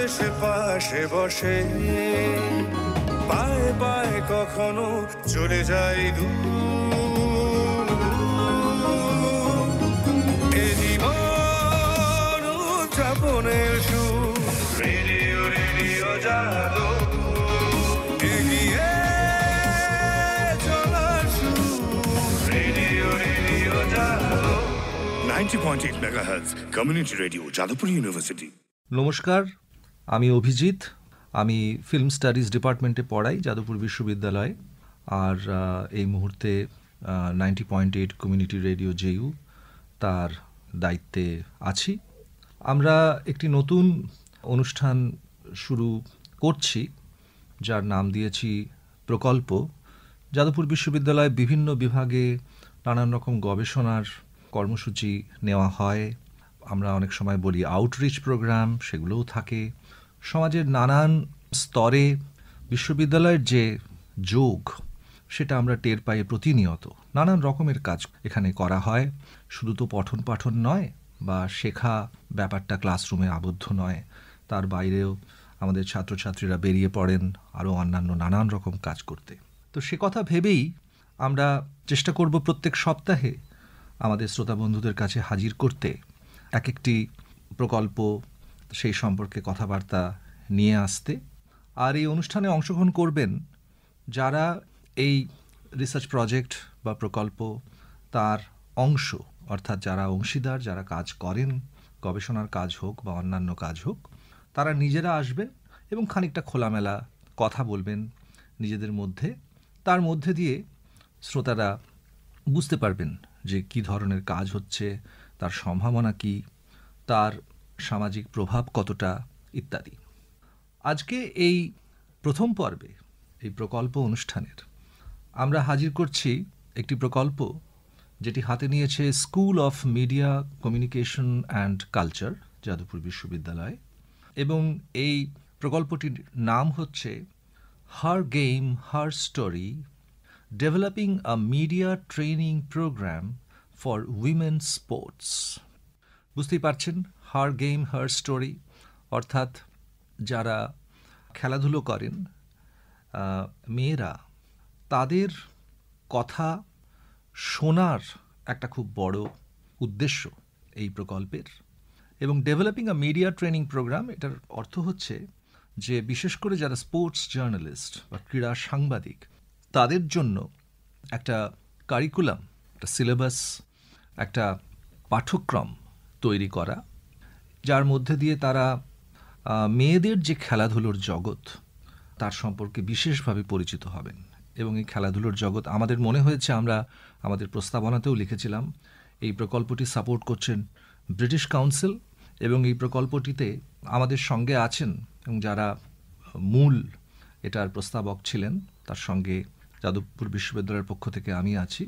এসে পাশে বসে, পায়ে পায়ে কখনো চলে যায় দূর। এ জীবন উদযাপনের সুর, রেডিও রেডিও জাদু, এগিয়ে চলার সুর, রেডিও রেডিও জাদু। 90.8 megahertz community radio, Jadavpur university. নমস্কার, আমি অভিজিৎ। আমি ফিল্ম স্টাডিজ ডিপার্টমেন্টে পড়াই যাদবপুর বিশ্ববিদ্যালয়ে। আর এই মুহূর্তে 90.8 কমিউনিটি রেডিও জেইউ তার দায়িত্বে আছি। আমরা একটি নতুন অনুষ্ঠান শুরু করছি, যার নাম দিয়েছি প্রকল্প। যাদবপুর বিশ্ববিদ্যালয়ে বিভিন্ন বিভাগে নানান রকম গবেষণার কর্মসূচি নেওয়া হয়। আমরা অনেক সময় বলি আউটরিচ প্রোগ্রাম, সেগুলোও থাকে। সমাজের নানান স্তরে বিশ্ববিদ্যালয়ের যে যোগ, সেটা আমরা টের পাই প্রতিনিয়ত। নানান রকমের কাজ এখানে করা হয়। শুধু তো পঠন পাঠন নয়, বা শেখা ব্যাপারটা ক্লাসরুমে আবদ্ধ নয়, তার বাইরেও আমাদের ছাত্রছাত্রীরা বেরিয়ে পড়েন আরও অন্যান্য নানান রকম কাজ করতে। তো সে কথা ভেবেই আমরা চেষ্টা করব প্রত্যেক সপ্তাহে আমাদের শ্রোতা বন্ধুদের কাছে হাজির করতে এক একটি প্রকল্প, সেই সম্পর্কে কথাবার্তা নিয়ে আসতে। আর এই অনুষ্ঠানে অংশগ্রহণ করবেন যারা এই রিসার্চ প্রজেক্ট বা প্রকল্প তার অংশ, অর্থাৎ যারা অংশীদার, যারা কাজ করেন, গবেষণার কাজ হোক বা অন্যান্য কাজ হোক, তারা নিজেরা আসবেন এবং খানিকটা খোলামেলা কথা বলবেন নিজেদের মধ্যে। তার মধ্যে দিয়ে শ্রোতারা বুঝতে পারবেন যে কী ধরনের কাজ হচ্ছে, তার সম্ভাবনা কী, তার সামাজিক প্রভাব কতটা ইত্যাদি। আজকে এই প্রথম পর্বে, এই প্রকল্প অনুষ্ঠানের আমরা হাজির করছি একটি প্রকল্প যেটি হাতে নিয়েছে school of media communication and culture, Jadavpur বিশ্ববিদ্যালয়। এবং এই প্রকল্পটির নাম হচ্ছে her game her story, developing a media training programme for women sports. বুঝতেই পারছেন, হার গেম হার স্টোরি, অর্থাৎ যারা খেলাধুলো করেন মেয়েরা, তাদের কথা শোনার একটা খুব বড় উদ্দেশ্য এই প্রকল্পের। এবং developing a media training programme, এটার অর্থ হচ্ছে যে বিশেষ করে যারা স্পোর্টস জার্নালিস্ট বা ক্রীড়া সাংবাদিক, তাদের জন্য একটা কারিকুলাম, একটা সিলেবাস, একটা পাঠ্যক্রম তৈরি করা, যার মধ্যে দিয়ে তারা মেয়েদের যে খেলাধুলোর জগৎ, তার সম্পর্কে বিশেষভাবে পরিচিত হবেন। এবং এই খেলাধুলোর জগৎ, আমাদের মনে হয়েছে, আমরা আমাদের প্রস্তাবনাতেও লিখেছিলাম, এই প্রকল্পটি সাপোর্ট করছেন ব্রিটিশ কাউন্সিল। এবং এই প্রকল্পটিতে আমাদের সঙ্গে আছেন, এবং যারা মূল এটার প্রস্তাবক ছিলেন, তার সঙ্গে যাদবপুর বিশ্ববিদ্যালয়ের পক্ষ থেকে আমি আছি।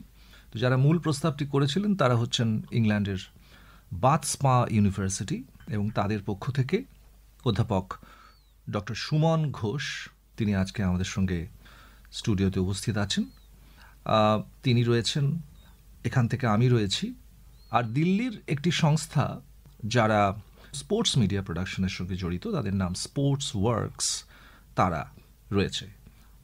তো যারা মূল প্রস্তাবটি করেছিলেন তারা হচ্ছেন ইংল্যান্ডের বাথ স্পা ইউনিভার্সিটি, এবং তাদের পক্ষ থেকে অধ্যাপক ডক্টর সুমন ঘোষ, তিনি আজকে আমাদের সঙ্গে স্টুডিওতে উপস্থিত আছেন। তিনি রয়েছেন, এখান থেকে আমি রয়েছি। আর দিল্লির একটি সংস্থা যারা স্পোর্টস মিডিয়া প্রোডাকশনের সঙ্গে জড়িত, তাদের নাম স্পোর্টস ওয়ার্কস, তারা রয়েছে।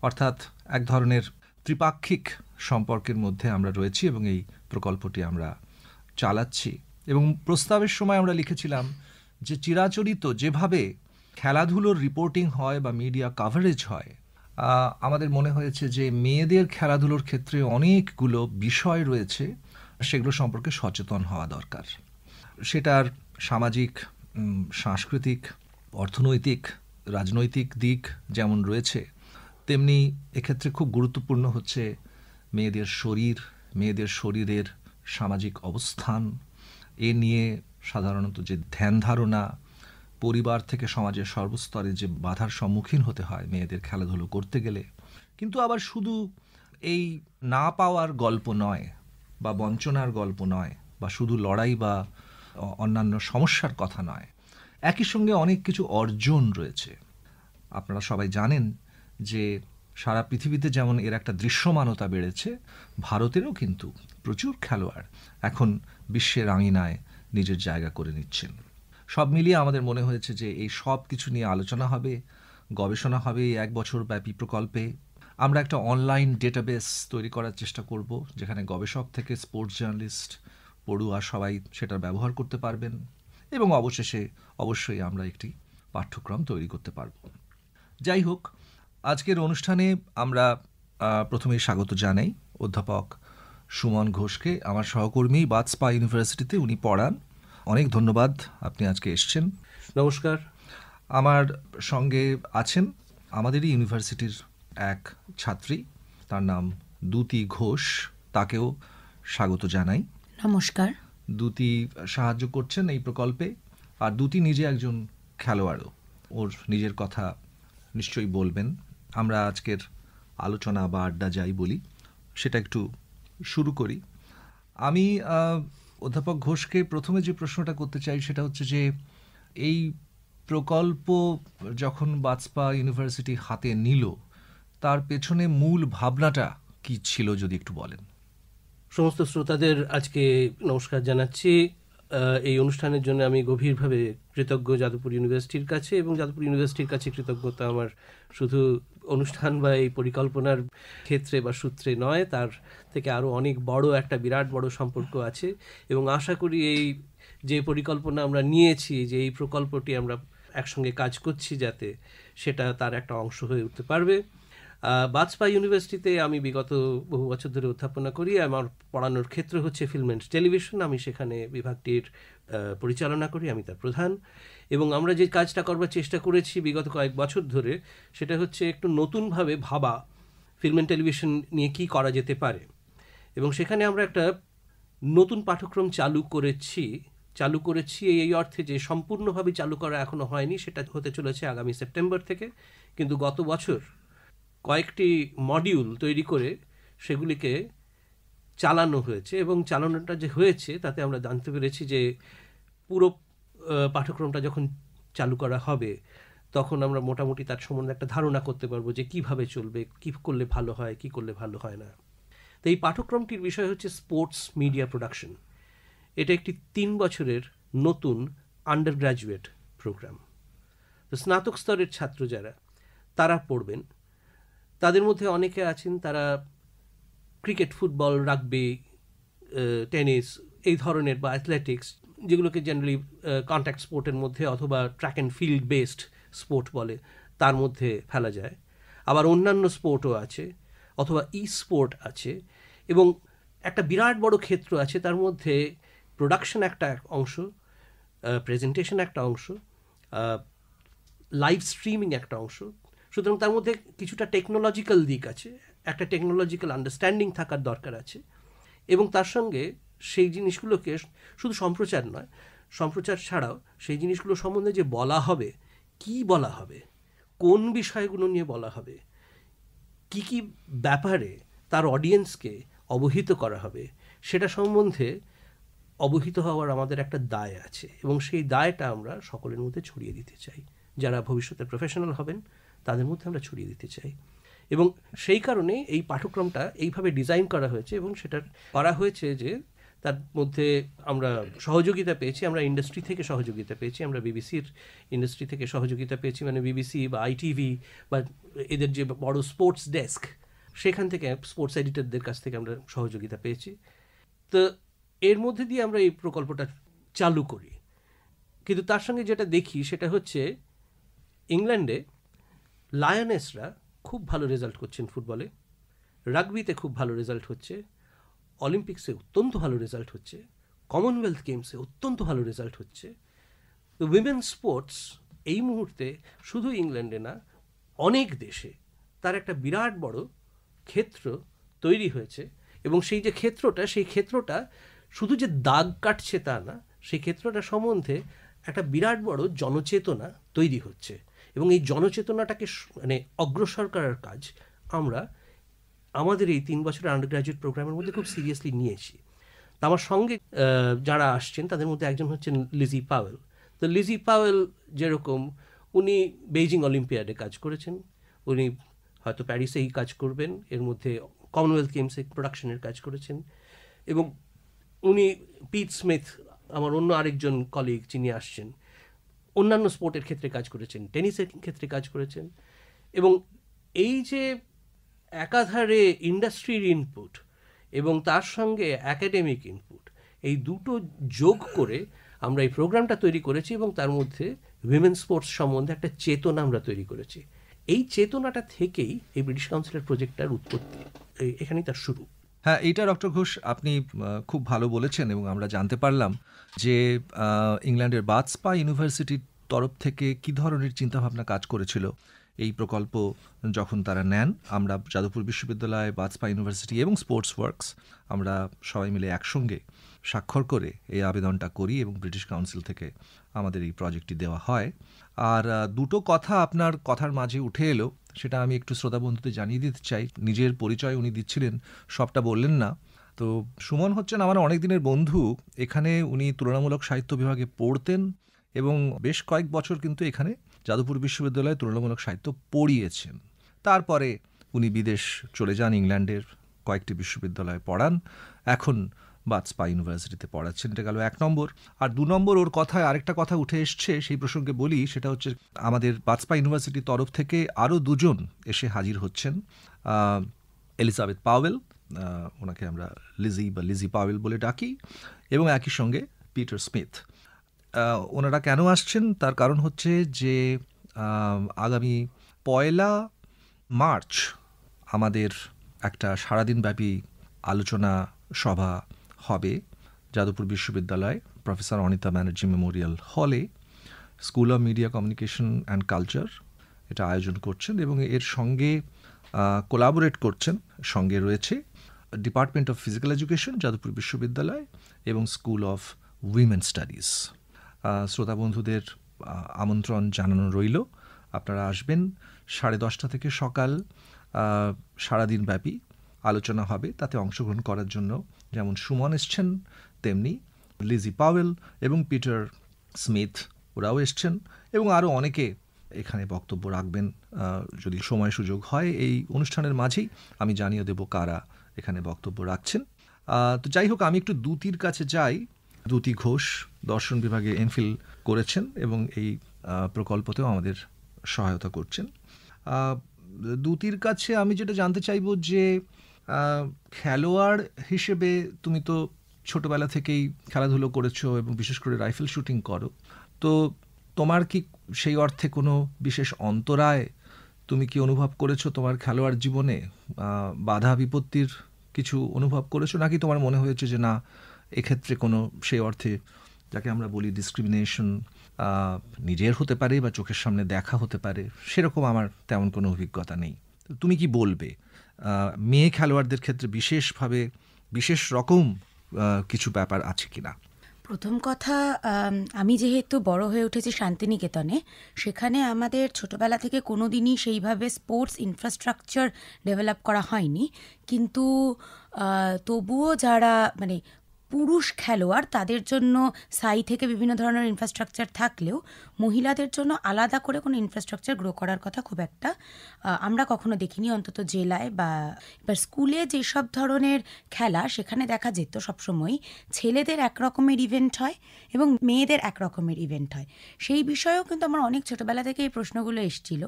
অর্থাৎ এক ধরনের ত্রিপাক্ষিক সম্পর্কের মধ্যে আমরা রয়েছি এবং এই প্রকল্পটি আমরা চালাচ্ছি। এবং প্রস্তাবের সময় আমরা লিখেছিলাম যে চিরাচরিত যেভাবে খেলাধুলোর রিপোর্টিং হয় বা মিডিয়া কাভারেজ হয়, আমাদের মনে হয়েছে যে মেয়েদের খেলাধুলোর ক্ষেত্রে অনেকগুলো বিষয় রয়েছে, সেগুলো সম্পর্কে সচেতন হওয়া দরকার। সেটার সামাজিক, সাংস্কৃতিক, অর্থনৈতিক, রাজনৈতিক দিক যেমন রয়েছে, তেমনি এক্ষেত্রে খুব গুরুত্বপূর্ণ হচ্ছে মেয়েদের শরীর, মেয়েদের শরীরের সামাজিক অবস্থান, এ নিয়ে সাধারণত যে ধ্যান ধারণা, পরিবার থেকে সমাজের সর্বস্তরে যে বাধার সম্মুখীন হতে হয় মেয়েদের খেলাধুলো করতে গেলে। কিন্তু আবার শুধু এই না পাওয়ার গল্প নয়, বা বঞ্চনার গল্প নয়, বা শুধু লড়াই বা অন্যান্য সমস্যার কথা নয়, একই সঙ্গে অনেক কিছু অর্জন রয়েছে। আপনারা সবাই জানেন যে সারা পৃথিবীতে যেমন এর একটা দৃশ্যমানতা বেড়েছে, ভারতেরও কিন্তু প্রচুর খেলোয়াড় এখন বিশ্বের আঙিনায় নিজের জায়গা করে নিচ্ছেন। সব মিলিয়ে আমাদের মনে হয়েছে যে এই সব কিছু নিয়ে আলোচনা হবে, গবেষণা হবে এই 1 বছর ব্যাপী প্রকল্পে। আমরা একটা অনলাইন ডেটাবেস তৈরি করার চেষ্টা করব, যেখানে গবেষক থেকে স্পোর্টস জার্নালিস্ট, পড়ুয়া সবাই সেটার ব্যবহার করতে পারবেন, এবং অবশেষে অবশ্যই আমরা একটি পাঠ্যক্রম তৈরি করতে পারব। যাই হোক, আজকের অনুষ্ঠানে আমরা প্রথমেই স্বাগত জানাই অধ্যাপক সুমন ঘোষকে, আমার সহকর্মী, বাজপা ইউনিভার্সিটিতে উনি পড়ান। অনেক ধন্যবাদ, আপনি আজকে এসছেন। নমস্কার। আমার সঙ্গে আছেন আমাদেরই ইউনিভার্সিটির এক ছাত্রী, তার নাম দ্যুতি ঘোষ, তাকেও স্বাগত জানাই। নমস্কার। দ্যুতি সাহায্য করছেন এই প্রকল্পে, আর দ্যুতি নিজে একজন খেলোয়াড়ও, ওর নিজের কথা নিশ্চয়ই বলবেন। আমরা আজকের আলোচনা বা আড্ডা যাই বলি সেটা একটু শুরু করি। আমি অধ্যাপক ঘোষকে প্রথমে যে প্রশ্নটা করতে চাই সেটা হচ্ছে যে এই প্রকল্প যখন বাজপা ইউনিভার্সিটি হাতে নিল, তার পেছনে মূল ভাবনাটা কি ছিল যদি একটু বলেন। সমস্ত শ্রোতাদের আজকে নমস্কার জানাচ্ছি। এই অনুষ্ঠানের জন্য আমি গভীরভাবে কৃতজ্ঞ যাদবপুর ইউনিভার্সিটির কাছে, এবং যাদবপুর ইউনিভার্সিটির কাছে কৃতজ্ঞতা আমার শুধু অনুষ্ঠান বা এই পরিকল্পনার ক্ষেত্রে বা সূত্রে নয়, তার থেকে আরও অনেক বড় একটা বিরাট বড় সম্পর্ক আছে। এবং আশা করি এই যে পরিকল্পনা আমরা নিয়েছি, যে এই প্রকল্পটি আমরা একসঙ্গে কাজ করছি, যাতে সেটা তার একটা অংশ হয়ে উঠতে পারবে। বাজপা ইউনিভার্সিটিতে আমি বিগত বহু বছর ধরে অধ্যাপনা করি। আমার পড়ানোর ক্ষেত্র হচ্ছে ফিল্ম অ্যান্ড টেলিভিশন। আমি সেখানে বিভাগটির পরিচালনা করি, আমি তার প্রধান। এবং আমরা যে কাজটা করবার চেষ্টা করেছি বিগত কয়েক বছর ধরে, সেটা হচ্ছে একটু নতুনভাবে ভাবা ফিল্ম অ্যান্ড টেলিভিশন নিয়ে কী করা যেতে পারে। এবং সেখানে আমরা একটা নতুন পাঠ্যক্রম চালু করেছি এই অর্থে যে সম্পূর্ণভাবে চালু করা এখনও হয়নি, সেটা হতে চলেছে আগামী সেপ্টেম্বর থেকে। কিন্তু গত বছর কয়েকটি মডিউল তৈরি করে সেগুলিকে চালানো হয়েছে, এবং চালানোটা যে হয়েছে তাতে আমরা জানতে পেরেছি যে পুরো পাঠ্যক্রমটা যখন চালু করা হবে তখন আমরা মোটামুটি তার সম্বন্ধে একটা ধারণা করতে পারবো যে কিভাবে চলবে, কী করলে ভালো হয়, কী করলে ভালো হয় না। তো এই পাঠ্যক্রমটির বিষয় হচ্ছে স্পোর্টস মিডিয়া প্রোডাকশন। এটা একটি 3 বছরের নতুন আন্ডার গ্র্যাজুয়েট প্রোগ্রাম। তো স্নাতক স্তরের ছাত্র যারা, তারা পড়বেন। তাদের মধ্যে অনেকে আছেন তারা ক্রিকেট, ফুটবল, রাগবি, টেনিস এই ধরনের, বা অ্যাথলেটিক্স, যেগুলোকে জেনারেলি কন্ট্যাক্ট স্পোর্টের মধ্যে অথবা track and field based sport বলে, তার মধ্যে ফেলা যায়। আবার অন্যান্য স্পোর্টও আছে, অথবা ই স্পোর্ট আছে। এবং একটা বিরাট বড় ক্ষেত্র আছে, তার মধ্যে প্রোডাকশন একটা অংশ, প্রেজেন্টেশন একটা অংশ, লাইভ স্ট্রিমিং একটা অংশ। সুতরাং তার মধ্যে কিছুটা টেকনোলজিক্যাল দিক আছে, একটা টেকনোলজিক্যাল আন্ডারস্ট্যান্ডিং থাকার দরকার আছে। এবং তার সঙ্গে সেই জিনিসগুলোকে শুধু সম্প্রচার নয়, সম্প্রচার ছাড়াও সেই জিনিসগুলো সম্বন্ধে যে বলা হবে, কি বলা হবে, কোন বিষয়গুলো নিয়ে বলা হবে, কি কি ব্যাপারে তার অডিয়েন্সকে অবহিত করা হবে, সেটা সম্বন্ধে অবহিত হওয়ার আমাদের একটা দায় আছে। এবং সেই দায়টা আমরা সকলের মধ্যে ছড়িয়ে দিতে চাই। যারা ভবিষ্যতে প্রফেশনাল হবেন তাদের মধ্যে আমরা ছড়িয়ে দিতে চাই। এবং সেই কারণে এই পাঠ্যক্রমটা এইভাবে ডিজাইন করা হয়েছে, এবং সেটা করা হয়েছে যে তার মধ্যে আমরা সহযোগিতা পেয়েছি, আমরা ইন্ডাস্ট্রি থেকে সহযোগিতা পেয়েছি, আমরা বিবিসির ইন্ডাস্ট্রি থেকে সহযোগিতা পেয়েছি, মানে বিবিসি বা আইটিভি বা এদের যে বড় স্পোর্টস ডেস্ক, সেখান থেকে স্পোর্টস এডিটরদের কাছ থেকে আমরা সহযোগিতা পেয়েছি। তো এর মধ্যে দিয়ে আমরা এই প্রকল্পটা চালু করি। কিন্তু তার সঙ্গে যেটা দেখি সেটা হচ্ছে ইংল্যান্ডে লায়নেসরা খুব ভালো রেজাল্ট করছেন ফুটবলে, রাগবিতে খুব ভালো রেজাল্ট হচ্ছে, অলিম্পিক্সে অত্যন্ত ভালো রেজাল্ট হচ্ছে, কমনওয়েলথ গেমসে অত্যন্ত ভালো রেজাল্ট হচ্ছে। তো উইমেন স্পোর্টস এই মুহূর্তে শুধু ইংল্যান্ডে না, অনেক দেশে তার একটা বিরাট বড় ক্ষেত্র তৈরি হয়েছে। এবং সেই যে ক্ষেত্রটা, সেই ক্ষেত্রটা শুধু যে দাগ কাটছে তা না, সেই ক্ষেত্রটা সম্বন্ধে একটা বিরাট বড় জনচেতনা তৈরি হচ্ছে। এবং এই জনচেতনাটাকে মানে অগ্রসর করার কাজ আমরা আমাদের এই 3 বছরের আন্ডার গ্র্যাজুয়েট প্রোগ্রামের মধ্যে খুব সিরিয়াসলি নিয়েছি। তা আমার সঙ্গে যারা আসছেন তাদের মধ্যে একজন হচ্ছেন লিজি পাওয়েল। তো লিজি পাওয়েল যেরকম, উনি বেইজিং অলিম্পিয়াডে কাজ করেছেন, উনি হয়তো প্যারিসেই কাজ করবেন, এর মধ্যে কমনওয়েলথ গেমসে প্রোডাকশনের কাজ করেছেন। এবং উনি পিট স্মিথ, আমার অন্য আরেকজন কলিগ যিনি আসছেন, অন্যান্য স্পোর্টের ক্ষেত্রে কাজ করেছেন, টেনিসের ক্ষেত্রে কাজ করেছেন, এবং এই যে একাধারে ইন্ডাস্ট্রির ইনপুট এবং তার সঙ্গে অ্যাকাডেমিক ইনপুট, এই দুটো যোগ করে আমরা এই প্রোগ্রামটা তৈরি করেছি এবং তার মধ্যে উইমেন স্পোর্টস সম্বন্ধে একটা চেতনা আমরা তৈরি করেছি। এই চেতনাটা থেকেই এই ব্রিটিশ কাউন্সিলের প্রজেক্টটার উৎপত্তি, এখানেই তার শুরু। হ্যাঁ, এইটা ডক্টর ঘোষ আপনি খুব ভালো বলেছেন, এবং আমরা জানতে পারলাম যে ইংল্যান্ডের বাথস্পা ইউনিভার্সিটির তরফ থেকে কী ধরনের চিন্তাভাবনা কাজ করেছিল এই প্রকল্প যখন তারা নেন। আমরা যাদবপুর বিশ্ববিদ্যালয়, বাথস্পা ইউনিভার্সিটি এবং স্পোর্টস ওয়ার্কস আমরা সবাই মিলে একসঙ্গে স্বাক্ষর করে এই আবেদনটা করি এবং ব্রিটিশ কাউন্সিল থেকে আমাদের এই প্রজেক্টটি দেওয়া হয়। আর দুটো কথা আপনার কথার মাঝে উঠে এলো, সেটা আমি একটু শ্রোতা বন্ধুদের জানিয়ে দিতে চাই। নিজের পরিচয় উনি দিচ্ছিলেন, সবটা বললেন না। তো সুমন হচ্ছেন আমার অনেক দিনের বন্ধু। এখানে উনি তুলনামূলক সাহিত্য বিভাগে পড়তেন এবং বেশ কয়েক বছর কিন্তু এখানে যাদবপুর বিশ্ববিদ্যালয়ে তুলনামূলক সাহিত্য পড়িয়েছেন। তারপরে উনি বিদেশ চলে যান, ইংল্যান্ডের কয়েকটি বিশ্ববিদ্যালয়ে পড়ান, এখন বাথস্পা ইউনিভার্সিটিতে পড়াচ্ছেন। এটা গেল 1 নম্বর। আর 2 নম্বর, ওর কথায় আরেকটা কথা উঠে এসছে, সেই প্রসঙ্গে বলি। সেটা হচ্ছে আমাদের বাথস্পা ইউনিভার্সিটির তরফ থেকে আরও 2 জন এসে হাজির হচ্ছেন। এলিজাবেথ পাওয়েল, ওনাকে আমরা লিজি পাওয়েল বলে ডাকি, এবং একই সঙ্গে পিটার স্মিথ। ওনারা কেন আসছেন তার কারণ হচ্ছে যে আগামী 1 মার্চ আমাদের একটা সারাদিনব্যাপী আলোচনা সভা হবে যাদবপুর বিশ্ববিদ্যালয় প্রফেসর অনিতা ব্যানার্জি মেমোরিয়াল হলে। School of media communication and culture এটা আয়োজন করছেন, এবং এর সঙ্গে কোলাবোরেট করছেন, সঙ্গে রয়েছে department of physical education Jadavpur বিশ্ববিদ্যালয় এবং স্কুল অফ উইমেন স্টাডিজ। শ্রোতা বন্ধুদের আমন্ত্রণ জানানো রইল, আপনারা আসবেন। 10:30 থেকে সকাল সারাদিনব্যাপী আলোচনা হবে। তাতে অংশগ্রহণ করার জন্য যেমন সুমন এসছেন, তেমনি লিজি পাওয়েল এবং পিটার স্মিথ ওরাও এসছেন, এবং আরও অনেকে এখানে বক্তব্য রাখবেন যদি সময় সুযোগ হয়। এই অনুষ্ঠানের মাঝেই আমি জানিয়ে দেব কারা এখানে বক্তব্য রাখছেন। তো যাই হোক, আমি একটু দ্যুতির কাছে যাই। দ্যুতি ঘোষ দর্শন বিভাগে এমফিল করেছেন এবং এই প্রকল্পতেও আমাদের সহায়তা করছেন। দ্যুতির কাছে আমি যেটা জানতে চাইব যে খেলোয়াড় হিসেবে তুমি তো ছোটবেলা থেকেই খেলাধুলো করেছো এবং বিশেষ করে রাইফেল শুটিং করো, তো তোমার কি সেই অর্থে কোনো বিশেষ অন্তরায় তুমি কি অনুভব করেছো তোমার খেলোয়াড় জীবনে? বাধা বিপত্তির কিছু অনুভব করেছো, নাকি তোমার মনে হয়েছে যে না, এক্ষেত্রে কোনো সেই অর্থে যাকে আমরা বলি ডিসক্রিমিনেশন নিজের হতে পারে বা চোখের সামনে দেখা হতে পারে, সেরকম আমার তেমন কোনো অভিজ্ঞতা নেই। তুমি কি বলবে মেয়ে খেলোয়াড়দের ক্ষেত্রে বিশেষভাবে বিশেষ রকম কিছু ব্যাপার আছে কিনা? প্রথম কথা, আমি যেহেতু বড় হয়ে উঠেছি শান্তিনিকেতনে, সেখানে আমাদের ছোটবেলা থেকে কোনো দিনই সেইভাবে স্পোর্টস ইনফ্রাস্ট্রাকচার ডেভেলপ করা হয়নি। কিন্তু তবুও যারা মানে পুরুষ খেলোয়াড়, তাদের জন্য সাই থেকে বিভিন্ন ধরনের ইনফ্রাস্ট্রাকচার থাকলেও মহিলাদের জন্য আলাদা করে কোনো ইনফ্রাস্ট্রাকচার গ্রো করার কথা খুব একটা আমরা কখনো দেখিনি, অন্তত জেলায়। বা এবার স্কুলে যেসব ধরনের খেলা, সেখানে দেখা যেত সবসময় ছেলেদের এক রকমের ইভেন্ট হয় এবং মেয়েদের এক রকমের ইভেন্ট হয়। সেই বিষয়েও কিন্তু আমার অনেক ছোটোবেলা থেকে এই প্রশ্নগুলো এসেছিল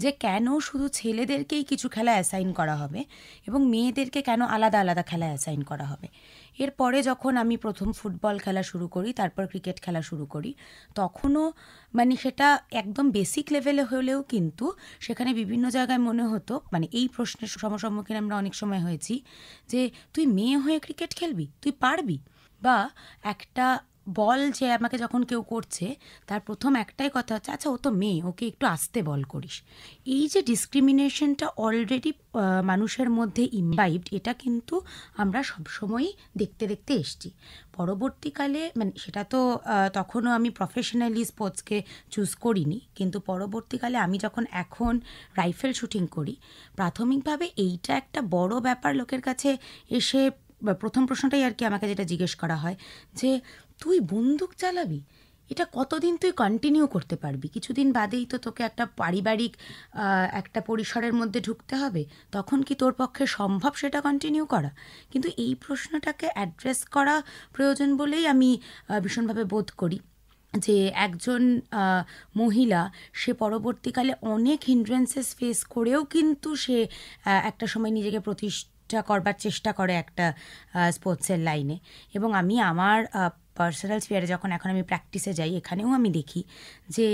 যে কেন শুধু ছেলেদেরকেই কিছু খেলা অ্যাসাইন করা হবে এবং মেয়েদেরকে কেন আলাদা আলাদা খেলা অ্যাসাইন করা হবে। এরপরে যখন আমি প্রথম ফুটবল খেলা শুরু করি, তারপর ক্রিকেট খেলা শুরু করি, তখনও মানে সেটা একদম বেসিক লেভেলে হলেও কিন্তু সেখানে বিভিন্ন জায়গায় মনে হতো, মানে এই প্রশ্নের সম্মুখীন আমরা অনেক সময় হয়েছি যে তুই মেয়ে হয়ে ক্রিকেট খেলবি, তুই পারবি? বা একটা বল যে আমাকে যখন কেউ করছে, তার প্রথম একটাই কথা হচ্ছে আচ্ছা ও তো মেয়ে, ওকে একটু আস্তে বল করিস। এই যে ডিসক্রিমিনেশনটা অলরেডি মানুষের মধ্যে ইমবাইবড, এটা কিন্তু আমরা সবসময়ই দেখতে দেখতে এসছি। পরবর্তীকালে মানে সেটা তো তখনও আমি প্রফেশনালি স্পোর্টসকে চুজ করিনি, কিন্তু পরবর্তীকালে আমি যখন এখন রাইফেল শুটিং করি, প্রাথমিকভাবে এইটা একটা বড় ব্যাপার লোকের কাছে এসে প্রথম প্রশ্নটাই আর কি আমাকে যেটা জিজ্ঞেস করা হয় যে তুই বন্দুক চালাবি, এটা কতদিন তুই কন্টিনিউ করতে পারবি? কিছুদিন বাদেই তো তোকে একটা পারিবারিক একটা পরিসরের মধ্যে ঢুকতে হবে, তখন কি তোর পক্ষে সম্ভব সেটা কন্টিনিউ করা? কিন্তু এই প্রশ্নটাকে অ্যাড্রেস করা প্রয়োজন বলেই আমি ভীষণভাবে বোধ করি যে একজন মহিলা সে পরবর্তীকালে অনেক হিন্ড্রেন্সেস ফেস করেও কিন্তু সে একটা সময় নিজেকে প্রতিষ্ঠা করবার চেষ্টা করে একটা স্পোর্টসের লাইনে। এবং আমি আমার পার্সোনাল স্ফিয়ারে যখন এখন আমি প্র্যাকটিসে যাই, এখানেও আমি দেখি যে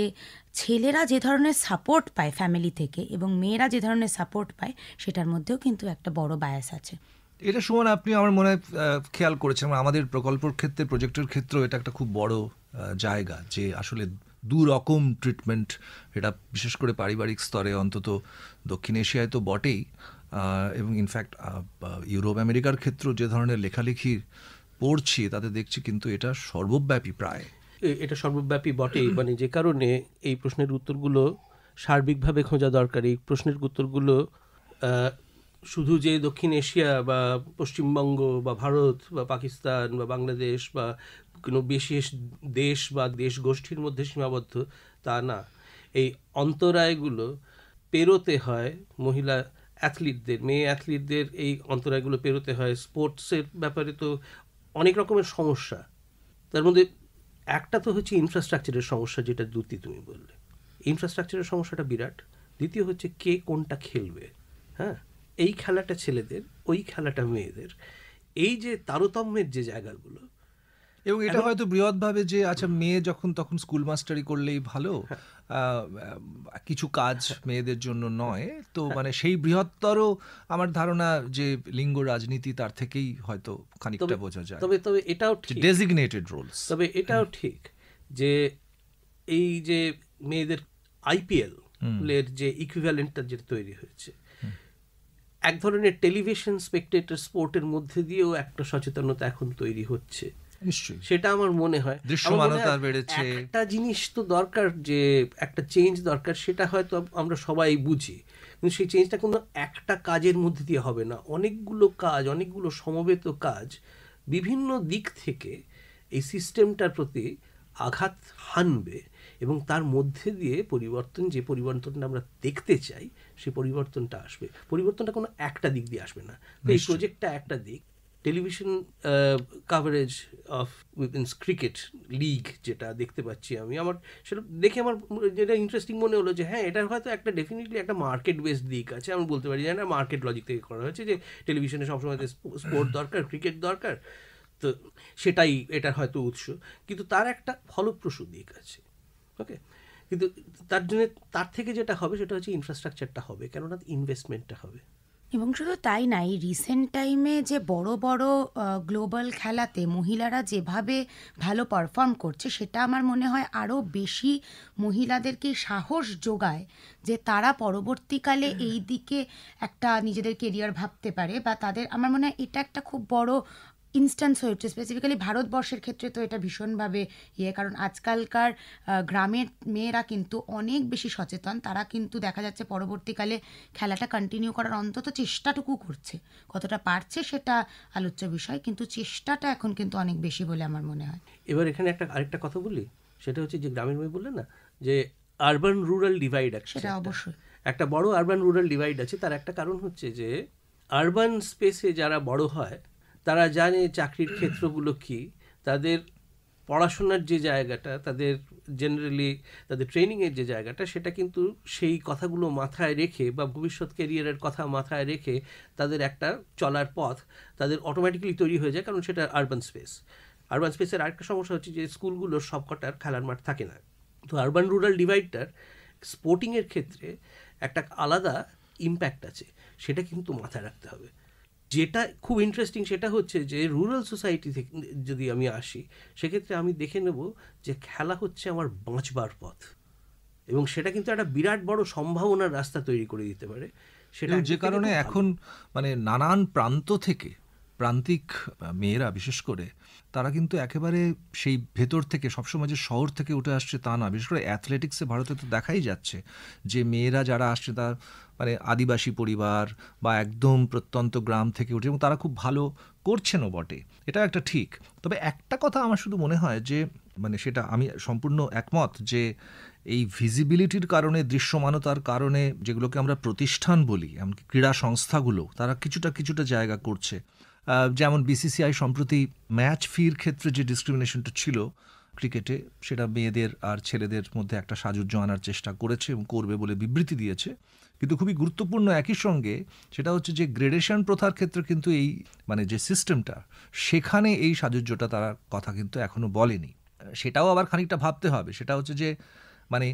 ছেলেরা যে ধরনের সাপোর্ট পায় ফ্যামিলি থেকে এবং মেয়েরা যে ধরনের সাপোর্ট পায় সেটার মধ্যেও কিন্তু একটা বড় বায়াস আছে। এটা সুমন, আপনি আমার মনে হয় খেয়াল করেছেন, আমাদের প্রকল্পের ক্ষেত্রে, প্রজেক্টের ক্ষেত্রেও এটা একটা খুব বড় জায়গা যে আসলে দু রকম ট্রিটমেন্ট, এটা বিশেষ করে পারিবারিক স্তরে অন্তত দক্ষিণ এশিয়ায় তো বটেই, এবং ইনফ্যাক্ট ইউরোপ আমেরিকার ক্ষেত্রেও যে ধরনের লেখালেখি পড়ছি তাতে দেখছি কিন্তু এটা সর্বব্যাপী, প্রায় এটা সর্বব্যাপী বটেই। মানে যে কারণে এই প্রশ্নের উত্তরগুলো সার্বিকভাবে খোঁজা দরকার। এই প্রশ্নের উত্তরগুলো শুধু যে দক্ষিণ এশিয়া বা পশ্চিমবঙ্গ বা ভারত বা পাকিস্তান বা বাংলাদেশ বা কোনো বিশেষ দেশ বা দেশ গোষ্ঠীর মধ্যে সীমাবদ্ধ তা না। এই অন্তরায়গুলো পেরোতে হয় মহিলা অ্যাথলিটদের, মেয়ে অ্যাথলিটদের এই অন্তরায়গুলো পেরোতে হয়। স্পোর্টসের ব্যাপারে তো অনেক রকমের সমস্যা, তার মধ্যে একটা তো হচ্ছে ইনফ্রাস্ট্রাকচারের সমস্যা, যেটা দ্যুতি তুমি বললে। ইনফ্রাস্ট্রাকচারের সমস্যাটা বিরাট। দ্বিতীয় হচ্ছে কে কোনটা খেলবে। হ্যাঁ, এই খেলাটা ছেলেদের, ওই খেলাটা মেয়েদের, এই যে তারতম্যের যে জায়গাগুলো। এবং এটা হয়তো বৃহৎভাবে যে আচ্ছা মেয়ে যখন তখন স্কুল মাস্টারি করলেই ভালো, কিছু কাজ মেয়েদের জন্য নয়, তো মানে সেই বৃহত্তর আমার ধারণা যে লিঙ্গ রাজনীতি তার থেকেই হয়তো খানিকটা বোঝা যায়। তবে এটাও ঠিক, ডেজিগনেটেড রোলস। তবে এটাও ঠিক যে এই যে মেয়েদের আইপিএল এর যে ইকুইভ্যালেন্টটা যেটা তৈরি হয়েছে, এক ধরনের টেলিভিশন স্পেকটেটর স্পোর্টের মধ্যে দিয়েও একটা সচেতনতা এখন তৈরি হচ্ছে। নিশ্চয়ই সেটা আমার মনে হয় দৃশ্যমানতা বেড়েছে। একটা জিনিস তো দরকার, যে একটা চেঞ্জ দরকার, সেটা হয়তো আমরা সবাই বুঝি, কিন্তু সেই চেঞ্জটা কোনো একটা কাজের মধ্যে দিয়ে হবে না। অনেকগুলো কাজ, অনেকগুলো সমবেত কাজ বিভিন্ন দিক থেকে এই সিস্টেমটার প্রতি আঘাত হানবে এবং তার মধ্যে দিয়ে পরিবর্তন, যে পরিবর্তনটা আমরা দেখতে চাই, সেই পরিবর্তনটা আসবে। পরিবর্তনটা কোনো একটা দিক দিয়ে আসবে না। তো এই প্রজেক্টটা একটা দিক। Television coverage of women's cricket league যেটা দেখতে পাচ্ছি আমি, আমার সেটা দেখে আমার যেটা ইন্টারেস্টিং মনে হলো যে হ্যাঁ, এটার হয়তো একটা ডেফিনেটলি একটা মার্কেট বেসড দিক আছে। আমি বলতে পারি যে না, মার্কেট লজিক থেকে করা হয়েছে যে টেলিভিশনে সবসময় স্পোর্ট দরকার, ক্রিকেট দরকার, তো সেটাই এটার হয়তো উৎস। কিন্তু তার একটা ফলপ্রসূ দিক আছে। ওকে, কিন্তু তার জন্য তার থেকে যেটা হবে সেটা হচ্ছে ইনফ্রাস্ট্রাকচারটা হবে, কেননা ইনভেস্টমেন্টটা হবে। এবং শুধু তাই নাই, রিসেন্ট টাইমে যে বড় বড় গ্লোবাল খেলাতে মহিলারা যেভাবে ভালো পারফর্ম করছে, সেটা আমার মনে হয় আরও বেশি মহিলাদেরকে সাহস যোগায় যে তারা পরবর্তীকালে এই দিকে একটা নিজেদের কেরিয়ার ভাবতে পারে, বা তাদের, আমার মনে হয় এটা একটা খুব বড় ইনস্ট্যান্স হয়েছে স্পেসিফিক্যালি ভারতবর্ষের ক্ষেত্রে। তো এটা ভীষণভাবে কারণ আজকালকার গ্রামের মেয়েরা কিন্তু অনেক বেশি সচেতন। তারা কিন্তু দেখা যাচ্ছে পরবর্তীকালে খেলাটা কন্টিনিউ করার অন্তত চেষ্টাটুকু করছে। কতটা পারছে সেটা আলোচ্য বিষয়, কিন্তু চেষ্টাটা এখন কিন্তু অনেক বেশি বলে আমার মনে হয়। এবার এখানে আরেকটা কথা বলি, সেটা হচ্ছে যে গ্রামের মেয়ে বললেন না যে আরবান রুরাল ডিভাইড আছে, সেটা অবশ্যই একটা বড় আরবান রুরাল ডিভাইড আছে। তার একটা কারণ হচ্ছে যে আরবান স্পেসে যারা বড় হয় তারা জানে চাকরির ক্ষেত্রগুলো কি, তাদের পড়াশোনার যে জায়গাটা, তাদের জেনারেলি তাদের ট্রেনিংয়ের যে জায়গাটা, সেটা কিন্তু সেই কথাগুলো মাথায় রেখে বা ভবিষ্যৎ ক্যারিয়ারের কথা মাথায় রেখে তাদের একটা চলার পথ তাদের অটোমেটিক্যালি তৈরি হয়ে যায়, কারণ সেটা আরবান স্পেস। আরবান স্পেসের আরেকটা সমস্যা হচ্ছে যে স্কুলগুলোর সবকটার খেলার মাঠ থাকে না। তো আরবান রুরাল ডিভাইডটার স্পোর্টিংয়ের ক্ষেত্রে একটা আলাদা ইম্প্যাক্ট আছে, সেটা কিন্তু মাথায় রাখতে হবে। যেটা খুব ইন্টারেস্টিং সেটা হচ্ছে যে রুরাল সোসাইটি থেকে যদি আমি আসি, সেক্ষেত্রে আমি দেখে নেব যে খেলা হচ্ছে আমার বাঁচবার পথ, এবং সেটা কিন্তু একটা বিরাট বড় সম্ভাবনার রাস্তা তৈরি করে দিতে পারে। সেটা যে কারণে এখন মানে নানান প্রান্ত থেকে, প্রান্তিক মেয়েরা বিশেষ করে, তারা কিন্তু একেবারে সেই ভেতর থেকে, সবসময় যে শহর থেকে উঠে আসছে তা না। বিশেষ করে অ্যাথলেটিক্সে ভারতে তো দেখাই যাচ্ছে যে মেয়েরা যারা আসছে তার মানে আদিবাসী পরিবার বা একদম প্রত্যন্ত গ্রাম থেকে উঠে, এবং তারা খুব ভালো করছেনও বটে, এটা একটা ঠিক। তবে একটা কথা আমার শুধু মনে হয় যে মানে সেটা আমি সম্পূর্ণ একমত যে এই ভিজিবিলিটির কারণে, দৃশ্যমানতার কারণে যেগুলোকে আমরা প্রতিষ্ঠান বলি, এমনকি ক্রীড়া সংস্থাগুলো, তারা কিছুটা জায়গা করছে। যেমন বিসিসিআই সম্প্রতি ম্যাচ ফির ক্ষেত্রে যে ডিসক্রিমিনেশনটা ছিল ক্রিকেটে, সেটা মেয়েদের আর ছেলেদের মধ্যে একটা সাযুজ্য আনার চেষ্টা করেছে এবং করবে বলে বিবৃতি দিয়েছে। কিন্তু খুবই গুরুত্বপূর্ণ একই সঙ্গে সেটা হচ্ছে যে গ্রেডেশন প্রথার ক্ষেত্রে কিন্তু এই মানে যে সিস্টেমটা, সেখানে এই সাযুজ্যটা তারা কথা কিন্তু এখনো বলেনি। সেটাও আবার খানিকটা ভাবতে হবে। সেটা হচ্ছে যে মানে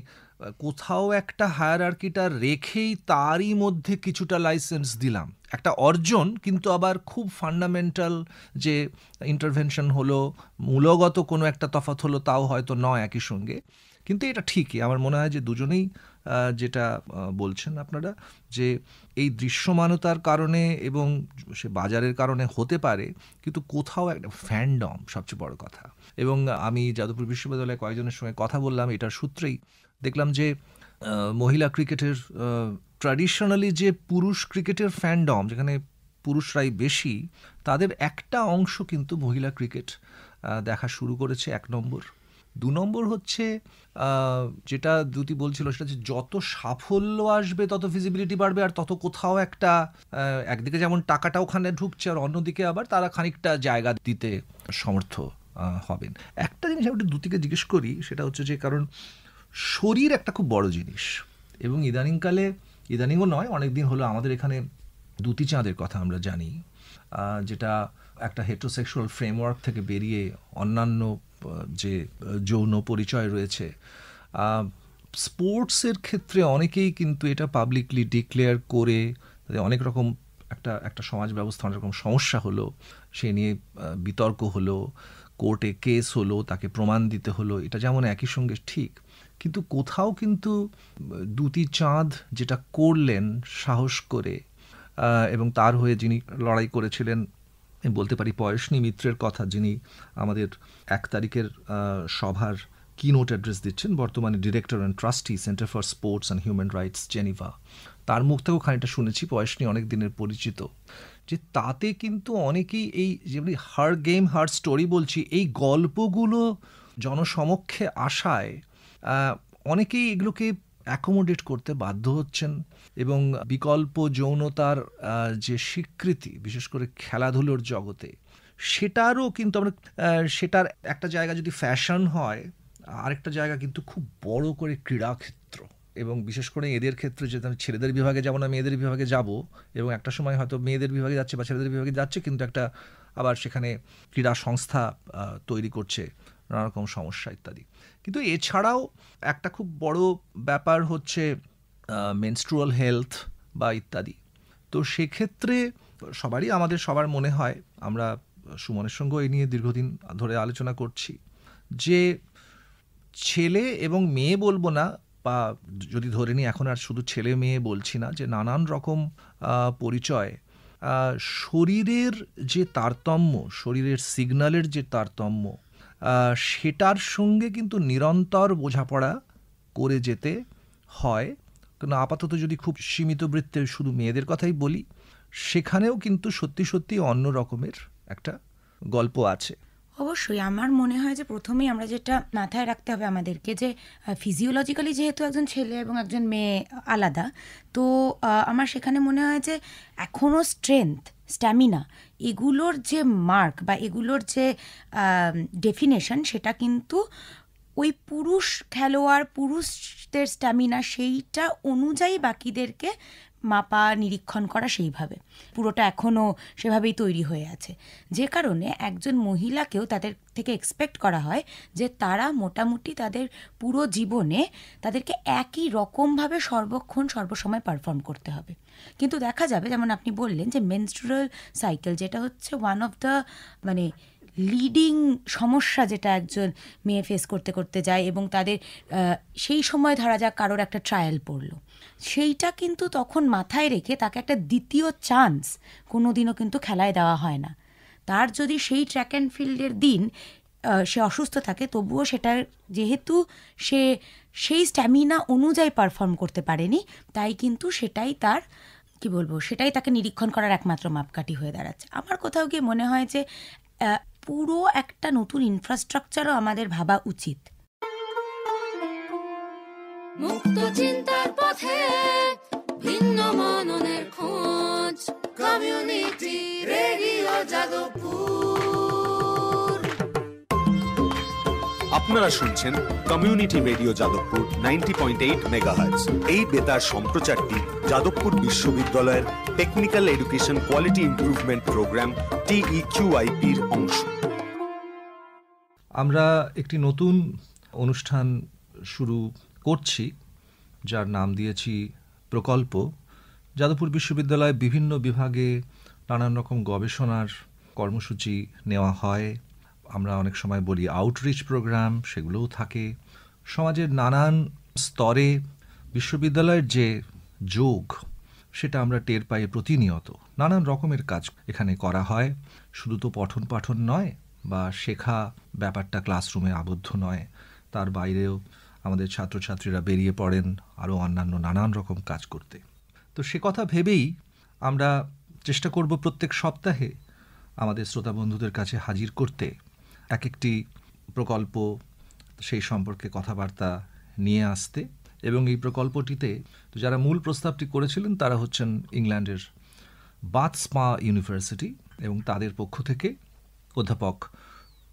কোথাও একটা হায়ারার্কিটা রেখেই তারই মধ্যে কিছুটা লাইসেন্স দিলাম, একটা অর্জন, কিন্তু আবার খুব ফান্ডামেন্টাল যে ইন্টারভেনশন হলো, মূলগত কোনো একটা তফাৎ হলো, তাও হয়তো নয় একই সঙ্গে। কিন্তু এটা ঠিকই আমার মনে হয় যে দুজনেই যেটা বলছেন আপনারা, যে এই দৃশ্যমানতার কারণে এবং সে বাজারের কারণে হতে পারে, কিন্তু কোথাও একটা ফ্যান্ডম সবচেয়ে বড় কথা। এবং আমি যাদবপুর বিশ্ববিদ্যালয়ে কয়েকজনের সঙ্গে কথা বললাম, এটার সূত্রেই দেখলাম যে মহিলা ক্রিকেটের ট্র্যাডিশনালি যে পুরুষ ক্রিকেটের ফ্যান্ডম, যেখানে পুরুষরাই বেশি, তাদের একটা অংশ কিন্তু মহিলা ক্রিকেট দেখা শুরু করেছে, 1 নম্বর। 2 নম্বর হচ্ছে যেটা দ্যুতি বলছিল, সেটা হচ্ছে যত সাফল্য আসবে তত ভিজিবিলিটি বাড়বে, আর তত কোথাও একটা একদিকে যেমন টাকাটা ওখানে ঢুকছে, আর অন্যদিকে আবার তারা খানিকটা জায়গা দিতে সমর্থ হবেন। একটা জিনিস আমি একটু দ্যুতিকে জিজ্ঞেস করি, সেটা হচ্ছে যে কারণ শরীর একটা খুব বড় জিনিস, এবং ইদানিংকালে, ইদানিংও নয়, অনেকদিন হলো আমাদের এখানে দ্যুতি চাঁদের কথা আমরা জানি, যেটা একটা হেটেরোসেক্সুয়াল ফ্রেমওয়ার্ক থেকে বেরিয়ে অন্যান্য যে যৌন পরিচয় রয়েছে, স্পোর্টসের ক্ষেত্রে অনেকেই কিন্তু এটা পাবলিকলি ডিক্লেয়ার করে অনেক রকম একটা সমাজ ব্যবস্থা, অনেক রকম সমস্যা হলো, সে নিয়ে বিতর্ক হলো, কোর্টে কেস হলো, তাকে প্রমাণ দিতে হলো। এটা যেমন একই সঙ্গে ঠিক, কিন্তু কোথাও কিন্তু দ্যুতি চাঁদ যেটা করলেন সাহস করে, এবং তার হয়ে যিনি লড়াই করেছিলেন, আমি বলতে পারি পয়সনী মিত্রের কথা, যিনি আমাদের 1 তারিখের সভার কিনোট অ্যাড্রেস দিচ্ছেন, বর্তমানে director and trustee centre for sports and human rights Geneva. তার মুখ থেকেও খানিকটা শুনেছি, পয়সনী অনেক দিনের পরিচিত, যে তাতে কিন্তু অনেকেই এই যেমনি হার গেম হার স্টোরি বলছি, এই গল্পগুলো জনসমক্ষে আসায় অনেকেই এগুলোকে অ্যাকোমোডেট করতে বাধ্য হচ্ছেন, এবং বিকল্প যৌনতার যে স্বীকৃতি, বিশেষ করে খেলাধুলোর জগতে, সেটারও কিন্তু আমরা সেটার একটা জায়গা যদি ফ্যাশন হয়, আরেকটা জায়গা কিন্তু খুব বড় করে ক্রীড়াক্ষেত্র। এবং বিশেষ করে এদের ক্ষেত্রে যে ছেলেদের বিভাগে যাব না, মেয়েদের বিভাগে যাব, এবং একটা সময় হয়তো মেয়েদের বিভাগে যাচ্ছে বা ছেলেদের বিভাগে যাচ্ছে, কিন্তু একটা আবার সেখানে ক্রীড়া সংস্থা তৈরি করছে, নানা রকম সমস্যা ইত্যাদি। কিন্তু এছাড়াও একটা খুব বড় ব্যাপার হচ্ছে মেনস্ট্রুয়াল হেলথ বা ইত্যাদি। তো সেক্ষেত্রে আমাদের সবার মনে হয়, আমরা সুমনের সঙ্গেও এই নিয়ে দীর্ঘদিন ধরে আলোচনা করছি, যে ছেলে এবং মেয়ে বলবো না, বা যদি ধরে নিই এখন আর শুধু ছেলে মেয়ে বলছি না, যে নানান রকম পরিচয়, শরীরের যে তারতম্য, শরীরের সিগন্যালের যে তারতম্য, সেটার সঙ্গে কিন্তু নিরন্তর বোঝাপড়া করে যেতে হয়। কারণ আপাতত যদি খুব সীমিত বৃত্তে শুধু মেয়েদের কথাই বলি, সেখানেও কিন্তু সত্যি সত্যি অন্য রকমের একটা গল্প আছে। অবশ্যই আমার মনে হয় যে প্রথমেই আমরা যেটা মাথায় রাখতে হবে আমাদেরকে, যে ফিজিওলজিক্যালি যেহেতু একজন ছেলে এবং একজন মেয়ে আলাদা, তো আমার সেখানে মনে হয় যে এখনও স্ট্রেংথ, স্ট্যামিনা, এগুলোর যে মার্ক বা এগুলোর যে ডেফিনেশন, সেটা কিন্তু ওই পুরুষ খেলোয়াড়, পুরুষদের স্ট্যামিনা সেইটা অনুযায়ী বাকিদেরকে মাপা, নিরীক্ষণ করা, সেইভাবে পুরোটা এখনও সেভাবেই তৈরি হয়ে আছে। যে কারণে একজন মহিলাকেও তাদের থেকে এক্সপেক্ট করা হয় যে তারা মোটামুটি তাদের পুরো জীবনে তাদেরকে একই রকমভাবে সর্বক্ষণ সর্বসময় পারফর্ম করতে হবে। কিন্তু দেখা যাবে, যেমন আপনি বললেন, যে মেনস্ট্রুয়াল সাইকেল, যেটা হচ্ছে ওয়ান অফ দ্য মানে লিডিং সমস্যা, যেটা একজন মেয়ে ফেস করতে করতে যায়, এবং তাদের সেই সময় ধরা যাক কারোর একটা ট্রায়াল পড়লো, সেইটা কিন্তু তখন মাথায় রেখে তাকে একটা দ্বিতীয় চান্স কোনো দিনও কিন্তু খেলায় দেওয়া হয় না। তার যদি সেই ট্র্যাক অ্যান্ড ফিল্ডের দিন সে অসুস্থ থাকে, তবুও সেটা যেহেতু সে সেই স্ট্যামিনা অনুযায়ী পারফর্ম করতে পারেনি, তাই কিন্তু সেটাই তার সেটাই তাকে নিরীক্ষণ করার একমাত্র মাপকাঠি হয়ে দাঁড়াচ্ছে। আমার কোথাও গিয়ে মনে হয় যে পুরো একটা নতুন ইনফ্রাস্ট্রাকচারও আমাদের ভাবা উচিত। মুক্ত চিন্তার পথে ভিন্ন মননের খোঁজ, কমিউনিটি রেডিও যাদবপুর। আপনারা শুনছেন কমিউনিটি রেডিও যাদবপুর 90.8 মেগাহার্টজ। এই বেতার সম্প্রচারটি যাদবপুর বিশ্ববিদ্যালয়ের technical education quality improvement programme TEQIP-র অংশ। আমরা একটি নতুন অনুষ্ঠান শুরু করছি, যার নাম দিয়েছি প্রকল্প। যাদবপুর বিশ্ববিদ্যালয়ে বিভিন্ন বিভাগে নানান রকম গবেষণার কর্মসূচি নেওয়া হয়। আমরা অনেক সময় বলি আউটরিচ প্রোগ্রাম, সেগুলোও থাকে। সমাজের নানান স্তরে বিশ্ববিদ্যালয়ের যে যোগ, সেটা আমরা টের পাই প্রতিনিয়ত। নানান রকমের কাজ এখানে করা হয়। শুধু তো পঠন পাঠন নয় বা শেখা ব্যাপারটা ক্লাসরুমে আবদ্ধ নয়, তার বাইরেও আমাদের ছাত্রছাত্রীরা বেরিয়ে পড়েন আরও অন্যান্য নানান রকম কাজ করতে। তো সে কথা ভেবেই আমরা চেষ্টা করব প্রত্যেক সপ্তাহে আমাদের শ্রোতা বন্ধুদের কাছে হাজির করতে এক একটি প্রকল্প, সেই সম্পর্কে কথাবার্তা নিয়ে আসতে। এবং এই প্রকল্পটিতে যারা মূল প্রস্তাবটি করেছিলেন তারা হচ্ছেন ইংল্যান্ডের বাথ স্পা ইউনিভার্সিটি, এবং তাদের পক্ষ থেকে অধ্যাপক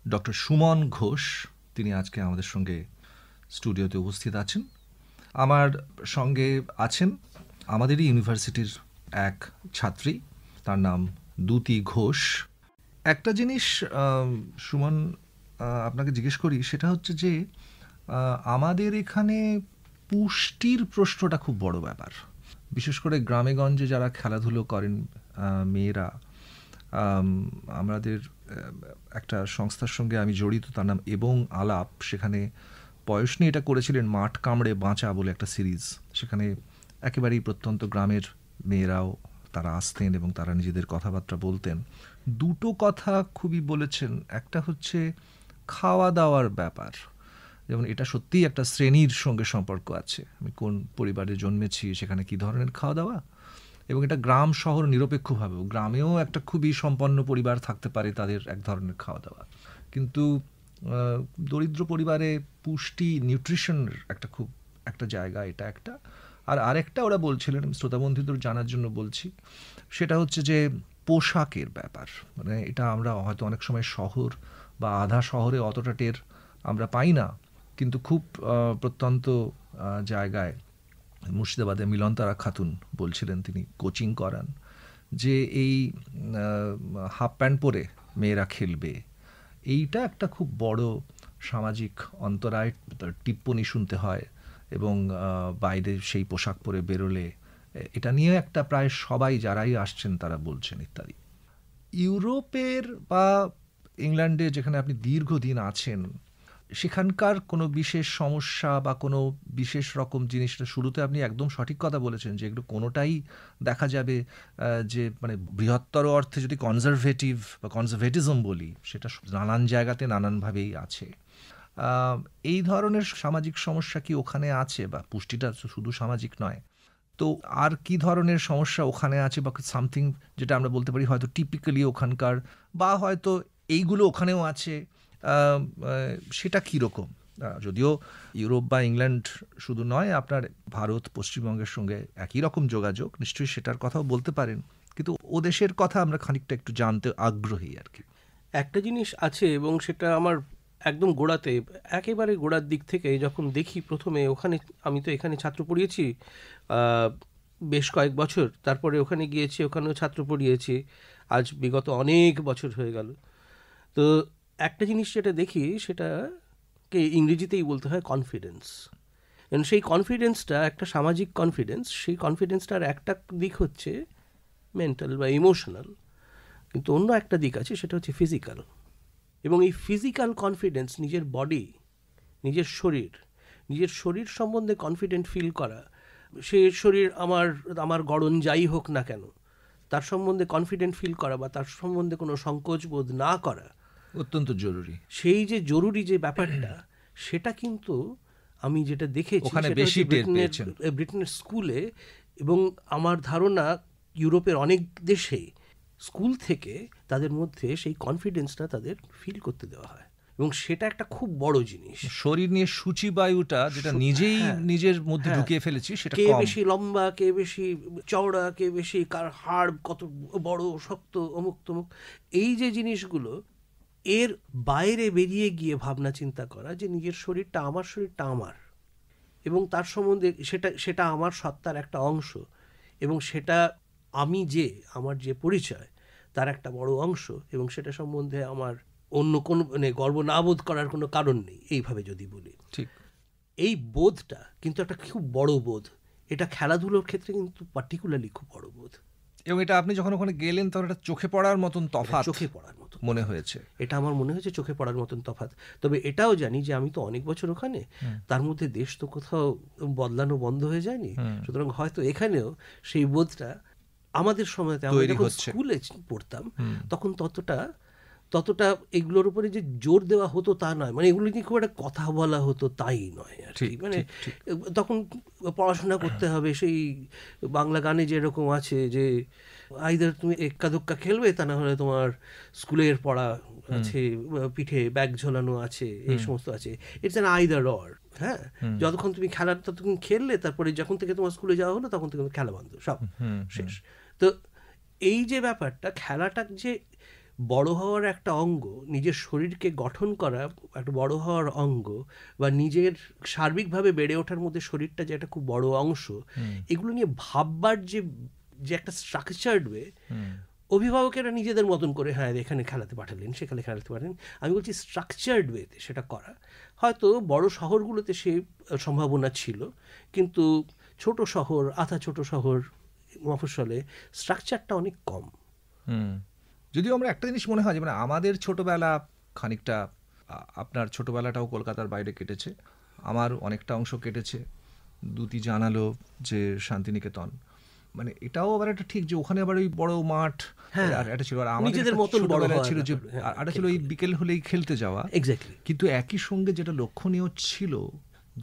ডক্টর সুমন ঘোষ, তিনি আজকে আমাদের সঙ্গে স্টুডিওতে উপস্থিত আছেন। আমার সঙ্গে আছেন আমাদেরই ইউনিভার্সিটির এক ছাত্রী, তার নাম দ্যুতি ঘোষ। একটা জিনিস সুমন আপনাকে জিজ্ঞেস করি, সেটা হচ্ছে যে আমাদের এখানে পুষ্টির প্রশ্নটা খুব বড় ব্যাপার। বিশেষ করে গ্রামে গঞ্জে যারা খেলাধুলো করেন মেয়েরা, আমাদের একটা সংস্থার সঙ্গে আমি জড়িত, তার নাম এবং আলাপ। সেখানে পয়সনী এটা করেছিলেন মাঠ কামড়ে বাঁচা বলে একটা সিরিজ। সেখানে একেবারেই প্রত্যন্ত গ্রামের মেয়েরাও তারা আসতেন এবং তারা নিজেদের কথাবার্তা বলতেন। দুটো কথা খুবই বলেছেন। একটা হচ্ছে খাওয়া দাওয়ার ব্যাপার, যেমন এটা সত্যিই একটা শ্রেণীর সঙ্গে সম্পর্ক আছে। আমি কোন পরিবারে জন্মেছি, সেখানে কি ধরনের খাওয়া দাওয়া, এবং এটা গ্রাম শহর নিরপেক্ষভাবেও, গ্রামেও একটা খুবই সম্পন্ন পরিবার থাকতে পারে, তাদের এক ধরনের খাওয়া দাওয়া। কিন্তু দরিদ্র পরিবারে পুষ্টি, নিউট্রিশনের একটা জায়গা, এটা একটা। আর আরেকটা ওরা বলছিলেন, শ্রোতাবন্ধুদের জানার জন্য বলছি, সেটা হচ্ছে যে পোশাকের ব্যাপার। মানে এটা আমরা হয়তো অনেক সময় শহর বা আধা শহরে অতটা টের আমরা পাই না, কিন্তু খুব প্রত্যন্ত জায়গায়, মুর্শিদাবাদে মিলনতারা খাতুন বলছিলেন, তিনি কোচিং করান, যে এই হাফ প্যান্ট পরে মেয়েরা খেলবে, এইটা একটা খুব বড় সামাজিক অন্তরায়, টিপ্পনি শুনতে হয়। এবং বাইরে সেই পোশাক পরে বেরোলে এটা নিয়ে একটা প্রায় সবাই যারাই আসছেন তারা বলছেন ইত্যাদি। ইউরোপের বা ইংল্যান্ডে যেখানে আপনি দীর্ঘদিন আছেন, সেখানকার কোনো বিশেষ সমস্যা বা কোনো বিশেষ রকম জিনিসটা শুরুতে আপনি একদম সঠিক কথা বলেছেন যে এগুলো কোনোটাই দেখা যাবে যে মানে বৃহত্তর অর্থে যদি কনজারভেটিভ বা কনজারভেটিজম বলি, সেটা নানান জায়গাতে নানানভাবেই আছে। এই ধরনের সামাজিক সমস্যা কি ওখানে আছে? বা পুষ্টিটা শুধু সামাজিক নয়, তো আর কি ধরনের সমস্যা ওখানে আছে, বা সামথিং যেটা আমরা বলতে পারি হয়তো টিপিক্যালি ওখানকার, বা হয়তো এইগুলো ওখানেও আছে, সেটা কীরকম? যদিও ইউরোপ বা ইংল্যান্ড শুধু নয়, আপনার ভারত, পশ্চিমবঙ্গের সঙ্গে একই রকম যোগাযোগ, নিশ্চয়ই সেটার কথাও বলতে পারেন, কিন্তু ও দেশের কথা আমরা খানিকটা একটু জানতে আগ্রহী আর কি। একটা জিনিস আছে, এবং সেটা আমার একদম গোড়াতে, একেবারে গোড়ার দিক থেকে যখন দেখি প্রথমে, ওখানে আমি তো এখানে ছাত্র পড়িয়েছি বেশ কয়েক বছর, তারপরে ওখানে গিয়েছি, ওখানেও ছাত্র পড়িয়েছি, আজ বিগত অনেক বছর হয়ে গেল। তো একটা জিনিস যেটা দেখি, সেটাকে ইংরেজিতেই বলতে হয় কনফিডেন্স। এবং সেই কনফিডেন্সটা একটা সামাজিক কনফিডেন্স। সেই কনফিডেন্সটার একটা দিক হচ্ছে মেন্টাল বা ইমোশনাল, কিন্তু অন্য একটা দিক আছে, সেটা হচ্ছে ফিজিক্যাল। এবং এই ফিজিক্যাল কনফিডেন্স, নিজের বডি, নিজের শরীর সম্বন্ধে কনফিডেন্ট ফিল করা, সে শরীর আমার গড়ন যাই হোক না কেন, তার সম্বন্ধে কনফিডেন্ট ফিল করা বা তার সম্বন্ধে কোনো সংকোচ বোধ না করা অত্যন্ত জরুরি। সেই যে জরুরি যে ব্যাপারটা, সেটা কিন্তু আমি যেটা দেখেছি ব্রিটেনের স্কুলে, এবং আমার ধারণা ইউরোপের অনেক দেশে স্কুল থেকে তাদের মধ্যে সেই কনফিডেন্সটা তাদের ফিল করতে দেওয়া হয়, এবং সেটা একটা খুব বড় জিনিস। শরীর নিয়ে সূচিবায়ুটা যেটা নিজেই নিজের মধ্যে ঢুকিয়ে ফেলেছি, সেটা কে বেশি লম্বা, কে বেশি চওড়া, কে বেশি, কার হাড় কত বড় শক্ত, অমুক তমুক, এই যে জিনিসগুলো, এর বাইরে বেরিয়ে গিয়ে ভাবনা চিন্তা করা যে নিজের শরীরটা আমার এবং তার সম্বন্ধে সেটা আমার সত্তার একটা অংশ এবং সেটা আমার যে পরিচয় তার একটা বড় অংশ এবং সেটা সম্বন্ধে আমার অন্য কোনো গর্ব না বোধ করার কোনো কারণ নেই, এইভাবে যদি বলি। ঠিক, এই বোধটা কিন্তু একটা খুব বড় বোধ, এটা খেলাধুলোর ক্ষেত্রে কিন্তু পার্টিকুলারলি খুব বড় বোধ। এবং এটা আপনি যখন ওখানে গেলেন তখন এটা চোখে পড়ার মতন তফাৎ চোখে পড়ার মতো মনে হয়েছে। এটা আমার মনে হয়েছে চোখে পড়ার মতন তফাৎ। তবে এটাও জানি যে আমি তো অনেক বছর ওখানে, তার মধ্যে দেশ তো কোথাও বদলানো বন্ধ হয়ে যায়নি, সুতরাং হয়তো এখানেও সেই বোধটা আমাদের সময়তে আমরা যখন স্কুলে পড়তাম তখন ততটা এগুলোর উপরে যে জোর দেওয়া হতো তা নয়, মানে এগুলো নিয়ে খুব একটা কথা বলা হতো তাই নয় আর কি। মানে তখন পড়াশোনা করতে হবে, সেই বাংলা গানে যেরকম আছে যে আইদার তুমি এক্কা দোক্কা খেলবে, তা না হলে তোমার স্কুলের পড়া আছে, পিঠে ব্যাগ ঝোলানো আছে, এই সমস্ত আছে। It's an either or. হ্যাঁ, যতক্ষণ তুমি ততক্ষণ খেললে, তারপরে যখন থেকে তোমার স্কুলে যাওয়া হলো তখন থেকে খেলা বন্ধ, সব শেষ। তো এই যে ব্যাপারটা, খেলাটা যে বড় হওয়ার একটা অঙ্গ, নিজের শরীরকে গঠন করা একটা বড় হওয়ার অঙ্গ, বা নিজের সার্বিকভাবে বেড়ে ওঠার মধ্যে শরীরটা যে একটা খুব বড় অংশ, এগুলো নিয়ে ভাববার যে একটা স্ট্রাকচার্ড ওয়ে, অভিভাবকেরা নিজেদের মতন করে হ্যাঁ এখানে খেলাতে পাঠালেন, সেখানে খেলাতে পাঠালেন, আমি বলছি স্ট্রাকচার্ড ওয়েতে সেটা করা। হয়তো বড় শহরগুলোতে সেই সম্ভাবনা ছিল, কিন্তু ছোট শহর, ছোট শহর, মফস্বলে স্ট্রাকচারটা অনেক কম। যদিও আমরা একটা জিনিস মনে হয় যে মানে আমাদের ছোটবেলা খানিকটা, আপনার ছোটবেলাটাও কলকাতার বাইরে কেটেছে, আমার অনেকটা অংশ কেটেছে, দুটি জানালো যে শান্তিনিকেতন, মানে এটাও আবার একটা ঠিক যে ওখানে আবার ওই বড় মাঠ আর একটা ছিল, আর আমাদের মতন বড় ছিল যে আরেকটা ছিল ওই বিকেল হলেই খেলতে যাওয়া। এক্স্যাক্টলি। কিন্তু একই সঙ্গে যেটা লক্ষণীয় ছিল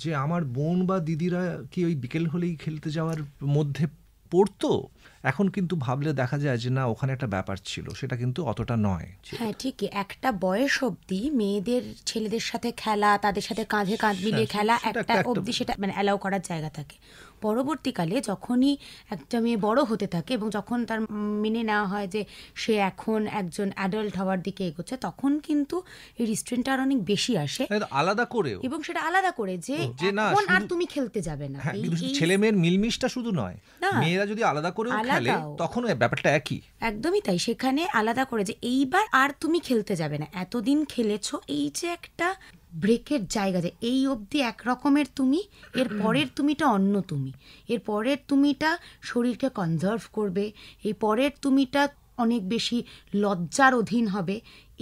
যে আমার বোন বা দিদিরা কি ওই বিকেল হলেই খেলতে যাওয়ার মধ্যে পড়তো, এখন কিন্তু ভাবলে দেখা যায় যে না, ওখানে একটা ব্যাপার ছিল, সেটা কিন্তু অতটা নয়। হ্যাঁ ঠিকই, একটা বয়স অবধি মেয়েদের ছেলেদের সাথে খেলা, তাদের সাথে কাঁধে কাঁধ মিলিয়ে খেলা একটা অবধি সেটা মানে অ্যালাউ করার জায়গা থাকে। পরবর্তীকালে যখনই একটা মেয়ে বড় হতে থাকে এবং যখন তার মেনে নেওয়া হয় যে সে এখন একজন অ্যাডাল্ট হওয়ার দিকে এগোচ্ছে, তখন কিন্তু এই রিস্ট্রেন্টটা আর অনেক বেশি আসে, আলাদা করেও, এবং সেটা আলাদা করে যে এখন আর তুমি খেলতে যাবে না। ছেলে মেয়ের মিলমিশটা শুধু নয়, মেয়েরা যদি আলাদা করেও খেলে তখন ব্যাপারটা একই। একদমই তাই, সেখানে আলাদা করে যে এইবার আর তুমি খেলতে যাবে না, এতদিন খেলেছো, এই যে একটা ব্রেকের জায়গা, যে এই অবধি এক রকমের তুমি, এর পরের তুমিটা অন্য তুমি, এর পরের তুমিটা শরীরকে কনজার্ভ করবে, এই পরের তুমিটা অনেক বেশি লজ্জার অধীন হবে।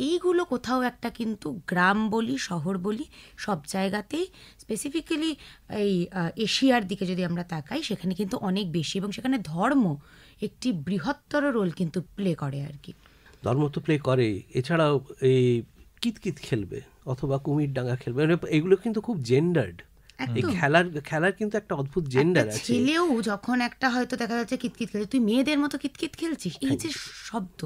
এইগুলো কোথাও একটা কিন্তু গ্রাম বলি, শহর বলি, সব জায়গাতেই, স্পেসিফিক্যালি এই এশিয়ার দিকে যদি আমরা তাকাই, সেখানে কিন্তু অনেক বেশি, এবং সেখানে ধর্ম একটি বৃহত্তর রোল কিন্তু প্লে করে আর কি। ধর্ম তো প্লে করে, এছাড়াও এই কিতকিত খেলবে অথবা কুমির ডাঙ্গা খেলবে, এগুলো কিন্তু খুব জেন্ডার্ড। এই খেলার কিন্তু একটা অদ্ভুত জেন্ডার আছে। ছেলেও যখন একটা হয়তো দেখা যাচ্ছে কিতকিত খেলছে, তুই মেয়েদের মতো কিতকিত খেলছিস, এই যে শব্দ,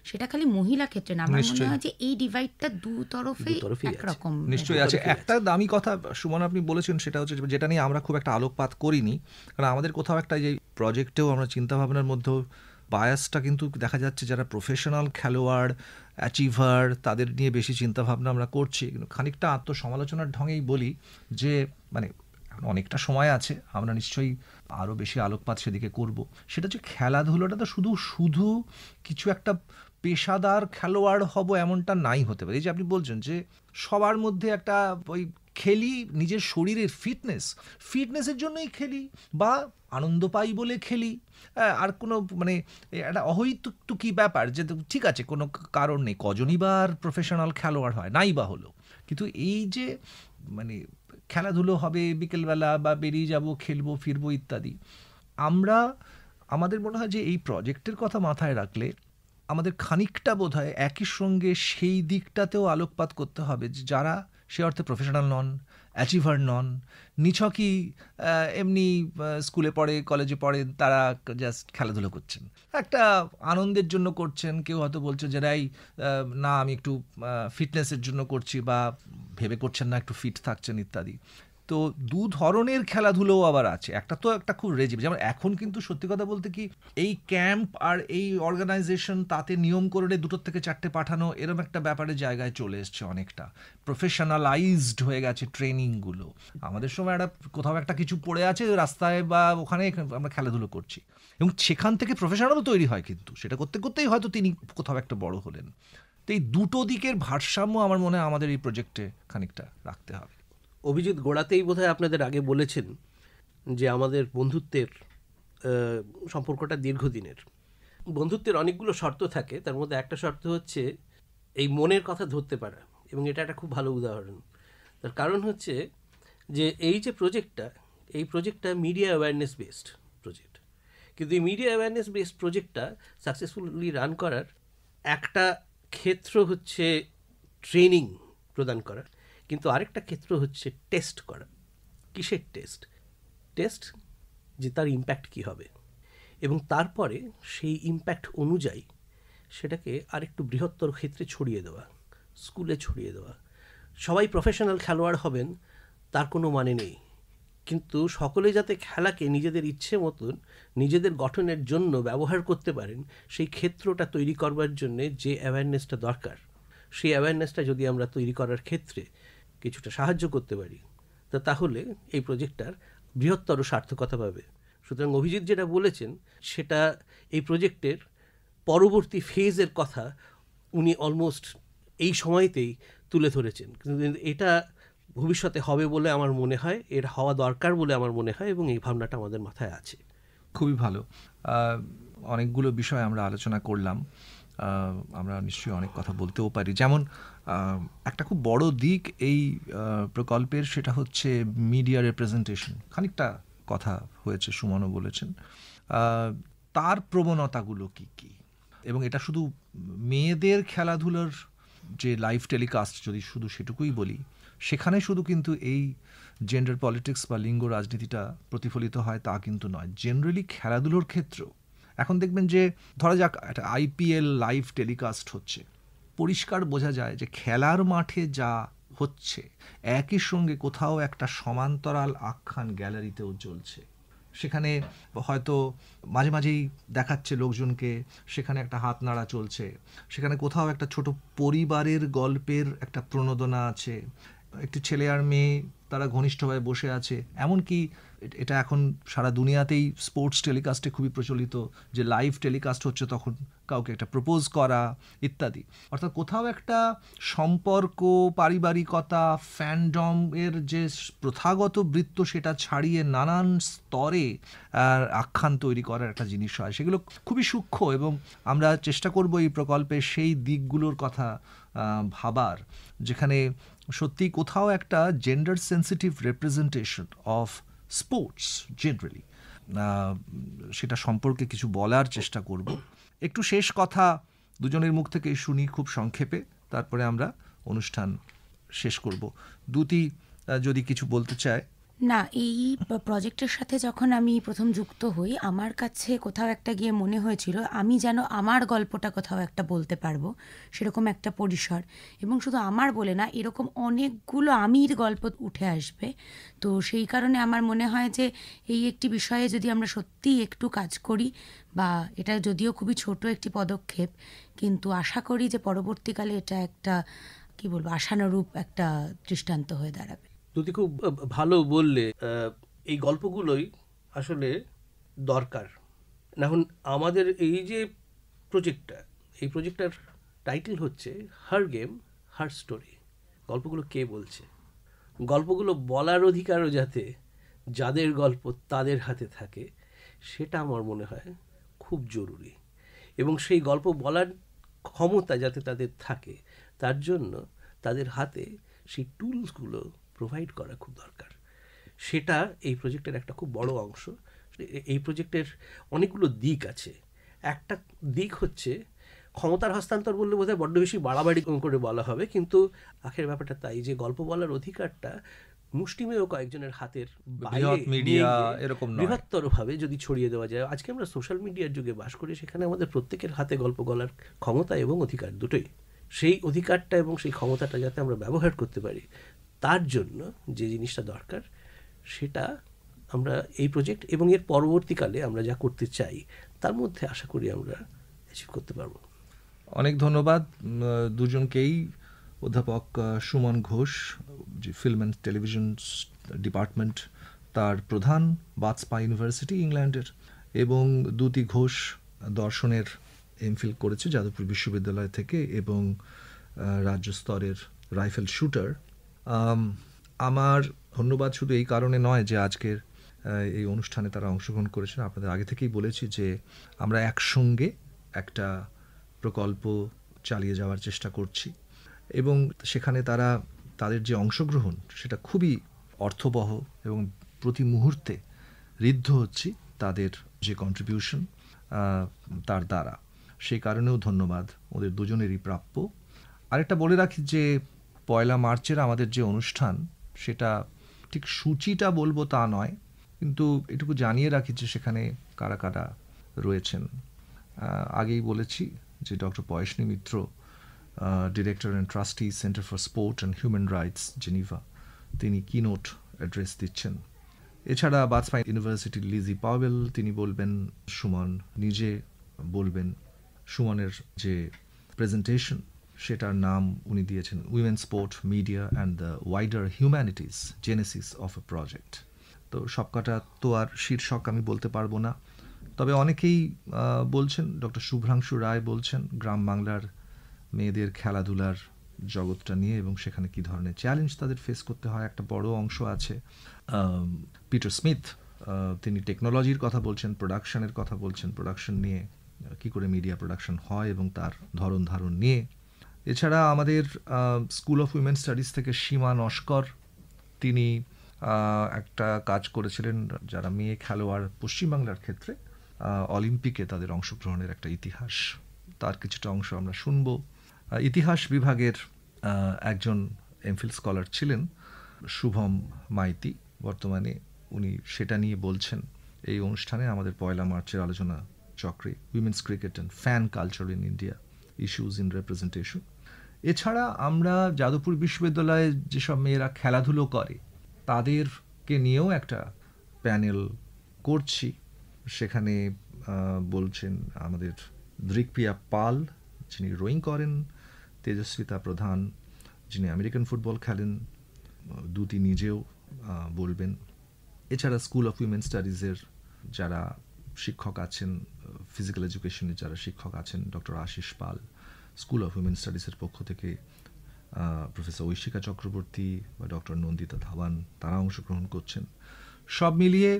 সেটা খালি মহিলা ক্ষেত্রে না, আমার মনে হয় যে এই ডিভাইডটা দু তরফেই একরকম নিশ্চয়ই আছে। একটা দামি কথা সুমন আপনি বলেছেন, সেটা হচ্ছে যেটা নিয়ে আমরা খুব একটা আলোকপাত করিনি, কারণ আমাদের কোথাও একটা যে প্রজেক্টেও আমরা চিন্তাভাবনার মধ্যে বায়াসটা কিন্তু দেখা যাচ্ছে, যারা প্রফেশনাল খেলোয়াড়, অ্যাচিভার, তাদের নিয়ে বেশি চিন্তাভাবনা আমরা করছি। কিন্তু খানিকটা আত্মসমালোচনার ঢঙেই বলি যে মানে অনেকটা সময় আছে, আমরা নিশ্চয়ই আরও বেশি আলোকপাত সেদিকে করব। সেটা হচ্ছে খেলাধুলোটা তো শুধু কিছু একটা পেশাদার খেলোয়াড় হব এমনটা নাই হতে পারে। এই যে আপনি বলছেন যে সবার মধ্যে একটা ওই খেলি, নিজের শরীরের ফিটনেসের জন্যই খেলি, বা আনন্দ পাই বলে খেলি, আর কোনো মানে একটা অহৈতুকি ব্যাপার যে ঠিক আছে কোনো কারণ নেই, কজনই বা আর প্রফেশনাল খেলোয়াড় হয়, নাই বা হলো। কিন্তু এই যে মানে খেলাধুলো হবে বিকেলবেলা, বা বেরিয়ে যাব, খেলবো ফিরবো ইত্যাদি, আমাদের মনে হয় যে এই প্রজেক্টের কথা মাথায় রাখলে আমাদের খানিকটা বোধহয় একই সঙ্গে সেই দিকটাতেও আলোকপাত করতে হবে যে যারা সে অর্থে প্রফেশনাল নন, অ্যাচিভার নন, নিছকই এমনি স্কুলে পড়ে, কলেজে পড়ে, তারা জাস্ট খেলাধুলো করছেন, একটা আনন্দের জন্য করছেন। কেউ হয়তো বলছে যে না আমি একটু ফিটনেসের জন্য করছি, বা ভেবে করছেন না একটু ফিট থাকছেন ইত্যাদি। তো দু ধরনের খেলাধুলোও আবার আছে, একটা তো একটা খুব রেজিম, যেমন এখন কিন্তু সত্যি কথা বলতে কি এই ক্যাম্প আর এই অর্গানাইজেশন তাতে নিয়ম করে 2 থেকে 4 পাঠানো এরকম একটা ব্যাপারে জায়গায় চলে এসছে, অনেকটা প্রফেশনালাইজড হয়ে গেছে ট্রেনিংগুলো। আমাদের সময় একটা কোথাও একটা কিছু পড়ে আছে রাস্তায় বা ওখানে আমরা খেলাধুলো করছি, এবং সেখান থেকে প্রফেশনালও তৈরি হয়, কিন্তু সেটা করতে করতেই হয়তো তিনি কোথাও একটা বড় হলেন। তো এই দুটো দিকের ভারসাম্য আমার মনে হয় আমাদের এই প্রজেক্টে খানিকটা রাখতে হবে। অভিজিৎ গোড়াতেই বোধহয় আপনাদের আগে বলেছেন যে আমাদের বন্ধুত্বের সম্পর্কটা দীর্ঘদিনের। বন্ধুত্বের অনেকগুলো শর্ত থাকে, তার মধ্যে একটা শর্ত হচ্ছে এই মনের কথা ধরতে পারা, এবং এটা একটা খুব ভালো উদাহরণ। তার কারণ হচ্ছে যে এই যে প্রজেক্টটা মিডিয়া অ্যাওয়ারনেস বেসড প্রজেক্ট, কিন্তু এই মিডিয়া অ্যাওয়ারনেস বেসড প্রজেক্টটা সাকসেসফুলি রান করার একটা ক্ষেত্র হচ্ছে ট্রেনিং প্রদান করা, কিন্তু আরেকটা ক্ষেত্র হচ্ছে টেস্ট করা। কিসের টেস্ট যে তার ইম্প্যাক্ট কী হবে, এবং তারপরে সেই ইম্প্যাক্ট অনুযায়ী সেটাকে আরেকটু বৃহত্তর ক্ষেত্রে ছড়িয়ে দেওয়া, স্কুলে ছড়িয়ে দেওয়া। সবাই প্রফেশনাল খেলোয়াড় হবেন তার কোনো মানে নেই, কিন্তু সকলে যাতে খেলাকে নিজেদের ইচ্ছে মতন নিজেদের গঠনের জন্য ব্যবহার করতে পারেন, সেই ক্ষেত্রটা তৈরি করবার জন্যে যে অ্যাওয়ারনেসটা দরকার, সেই অ্যাওয়ারনেসটা যদি আমরা তৈরি করার ক্ষেত্রে কিছুটা সাহায্য করতে পারি, তাহলে এই প্রজেক্টটার বৃহত্তর সার্থকতা পাবে। সুতরাং অভিজিৎ যেটা বলেছেন সেটা এই প্রজেক্টের পরবর্তী ফেজের কথা উনি অলমোস্ট এই সময়তেই তুলে ধরেছেন, কিন্তু এটা ভবিষ্যতে হবে বলে আমার মনে হয়, এটা হওয়া দরকার বলে আমার মনে হয়, এবং এই ভাবনাটা আমাদের মাথায় আছে। খুবই ভালো। অনেকগুলো বিষয় আমরা আলোচনা করলাম, আমরা নিশ্চয়ই অনেক কথা বলতেও পারি। যেমন একটা খুব বড় দিক এই প্রকল্পের, সেটা হচ্ছে মিডিয়া রিপ্রেজেন্টেশন। খানিকটা কথা হয়েছে, সুমনও বলেছেন। তার প্রবণতাগুলো কি কি, এবং এটা শুধু মেয়েদের খেলাধুলার যে লাইভ টেলিকাস্ট, যদি শুধু সেটুকুই বলি, সেখানে শুধু কিন্তু এই জেন্ডার পলিটিক্স বা লিঙ্গ রাজনীতিটা প্রতিফলিত হয় তা কিন্তু নয়। জেনারেলি খেলাধুলোর ক্ষেত্র এখন দেখবেন যে ধরা যাক একটা IPL লাইভ টেলিকাস্ট হচ্ছে, পরিষ্কার বোঝা যায় যে খেলার মাঠে যা হচ্ছে একই সঙ্গে কোথাও একটা সমান্তরাল আখ্যান গ্যালারিতেও চলছে। সেখানে হয়তো মাঝে মাঝেই দেখাচ্ছে লোকজনকে, সেখানে একটা হাত নাড়া চলছে, সেখানে কোথাও একটা ছোট পরিবারের গল্পের একটা প্রণোদনা আছে, একটি ছেলে আর মেয়ে তারা ঘনিষ্ঠভাবে বসে আছে। এমনকি এটা এখন সারা দুনিয়াতেই স্পোর্টস টেলিকাস্টে খুবই প্রচলিত, যে লাইভ টেলিকাস্ট হচ্ছে তখন কাউকে একটা প্রপোজ করা ইত্যাদি। অর্থাৎ কোথাও একটা সম্পর্ক, পারিবারিকতা, ফ্যান্ডম এর যে প্রথাগত বৃত্ত সেটা ছাড়িয়ে নানান স্তরে আখ্যান তৈরি করার একটা জিনিস হয়, সেগুলো খুবই সূক্ষ্ম, এবং আমরা চেষ্টা করব এই প্রকল্পে সেই দিকগুলোর কথা ভাবার, যেখানে সত্যি কোথাও একটা gender sensitive representation of sports generally, সেটা সম্পর্কে কিছু বলার চেষ্টা করব। একটু শেষ কথা দুজনের মুখ থেকে শুনি খুব সংক্ষেপে, তারপরে আমরা অনুষ্ঠান শেষ করব। দুটি যদি কিছু বলতে চায়। না, এই প্রজেক্টের সাথে যখন আমি প্রথম যুক্ত হই, আমার কাছে কোথাও একটা গিয়ে মনে হয়েছিল আমি যেন আমার গল্পটা কোথাও একটা বলতে পারবো, সেরকম একটা পরিসর। এবং শুধু আমার বলে না, এরকম অনেকগুলো আমির গল্প উঠে আসবে। তো সেই কারণে আমার মনে হয় যে এই একটি বিষয়ে যদি আমরা সত্যিই একটু কাজ করি, বা এটা যদিও খুবই ছোট একটি পদক্ষেপ, কিন্তু আশা করি যে পরবর্তীকালে এটা একটা কি বলবো আশানুরূপ একটা দৃষ্টান্ত হয়ে দাঁড়াবে। যদি খুব ভালো বললে, এই গল্পগুলোই আসলে দরকার। এখন আমাদের এই যে এই প্রজেক্টটার টাইটেল হচ্ছে হার গেম হার স্টোরি। গল্পগুলো কে বলছে? গল্পগুলো বলার অধিকারও যাতে যাদের গল্প তাদের হাতে থাকে, সেটা আমার মনে হয় খুব জরুরি। এবং সেই গল্প বলার ক্ষমতা যাতে তাদের থাকে, তার জন্য তাদের হাতে সেই টুলসগুলো প্রোভাইড করা খুব দরকার। সেটা এই প্রজেক্টের একটা খুব বড় অংশ। এই প্রজেক্টের অনেকগুলো দিক আছে। একটা দিক হচ্ছে ক্ষমতার হস্তান্তর বললে বোধহয় বড্ড বেশি বাড়াবাড়ি করে বলা হবে, কিন্তু আখের ব্যাপারটা তাই যে গল্প বলার অধিকারটা মুষ্টিমেয় কয়েকজনের হাতের বৃহত্তরভাবে যদি ছড়িয়ে দেওয়া যায়। আজকে আমরা সোশ্যাল মিডিয়ার যুগে বাস করি, সেখানে আমাদের প্রত্যেকের হাতে গল্প বলার ক্ষমতা এবং অধিকার দুটোই। সেই অধিকারটা এবং সেই ক্ষমতাটা যাতে আমরা ব্যবহার করতে পারি, তার জন্য যে জিনিসটা দরকার সেটা আমরা এই প্রজেক্ট এবং এর পরবর্তীকালে আমরা যা করতে চাই তার মধ্যে আশা করি আমরা অ্যাচিভ করতে পারবো। অনেক ধন্যবাদ দুজনকেই। অধ্যাপক সুমন ঘোষ, যে ফিল্ম অ্যান্ড টেলিভিশন ডিপার্টমেন্ট তার প্রধান, বাথস্পা ইউনিভার্সিটি ইংল্যান্ডের, এবং দ্যুতি ঘোষ দর্শনের এমফিল করেছে যাদবপুর বিশ্ববিদ্যালয় থেকে এবং রাজ্য স্তরের রাইফেল শুটার। আমার ধন্যবাদ শুধু এই কারণে নয় যে আজকের এই অনুষ্ঠানে তারা অংশগ্রহণ করেছেন। আপনাদের আগে থেকেই বলেছি যে আমরা একসঙ্গে একটা প্রকল্প চালিয়ে যাওয়ার চেষ্টা করছি এবং সেখানে তাদের যে অংশগ্রহণ সেটা খুবই অর্থবহ এবং প্রতি মুহূর্তে ঋদ্ধ হচ্ছি তাদের যে কন্ট্রিবিউশন তার দ্বারা। সেই কারণেও ধন্যবাদ, ওদের দুজনেরই প্রাপ্য। আরেকটা বলে রাখি যে 1 মার্চের আমাদের যে অনুষ্ঠান সেটা ঠিক সূচিটা বলবো তা নয়, কিন্তু এটুকু জানিয়ে রাখি যে সেখানে কারা কারা রয়েছেন। আগেই বলেছি যে doctor Payoshni Mitra, director and trustee centre for sport and human rights, Geneva, তিনি কিনোট অ্যাড্রেস দিচ্ছেন। এছাড়া বাথস্পা ইউনিভার্সিটির লিজি পাওয়েল তিনি বলবেন, সুমন নিজে বলবেন। সুমনের যে প্রেজেন্টেশন সেটার নাম উনি দিয়েছেন women sport, media and the wider humanities, Genesis of A project. তো সবকটা তো আর শীর্ষক আমি বলতে পারবো না, তবে অনেকেই বলছেন। ডক্টর শুভ্রাংশু রায় বলছেন গ্রাম বাংলার মেয়েদের খেলাধুলার জগৎটা নিয়ে এবং সেখানে কী ধরনের চ্যালেঞ্জ তাদের ফেস করতে হয়, একটা বড় অংশ আছে। পিটার স্মিথ তিনি টেকনোলজির কথা বলছেন, প্রোডাকশনের কথা বলছেন, প্রোডাকশন নিয়ে কী করে মিডিয়া প্রোডাকশন হয় এবং তার ধরন ধারণ নিয়ে। এছাড়া আমাদের স্কুল অফ উইমেন স্টাডিজ থেকে সীমা নস্কর তিনি একটা কাজ করেছিলেন যারা মেয়ে খেলোয়াড় পশ্চিমবাংলার ক্ষেত্রে অলিম্পিকে তাদের অংশগ্রহণের একটা ইতিহাস, তার কিছুটা অংশ আমরা শুনব। ইতিহাস বিভাগের একজন এমফিল স্কলার ছিলেন শুভম মাইতি, বর্তমানে উনি সেটা নিয়ে বলছেন এই অনুষ্ঠানে আমাদের 1 মার্চের আলোচনা চক্রে, women's cricket and fan culture in India, issues in representation. এছাড়া আমরা যাদবপুর বিশ্ববিদ্যালয়ে যেসব মেয়েরা খেলাধুলো করে তাদেরকে নিয়েও একটা প্যানেল করছি। সেখানে বলছেন আমাদের দৃকপ্রিয়া পাল যিনি রোয়িং করেন, তেজস্বিতা প্রধান যিনি আমেরিকান ফুটবল খেলেন, দ্যুতি নিজেও বলবেন। এছাড়া স্কুল অফ উইমেন স্টাডিজের যারা শিক্ষক আছেন, ফিজিক্যাল এডুকেশনের যারা শিক্ষক আছেন, doctor Ashis Pal, school of women স্টাডিজের পক্ষ থেকে প্রফেসর ঐশিকা চক্রবর্তী বা ডক্টর নন্দিতা ধাওয়ান তারা অংশগ্রহণ করছেন। সব মিলিয়ে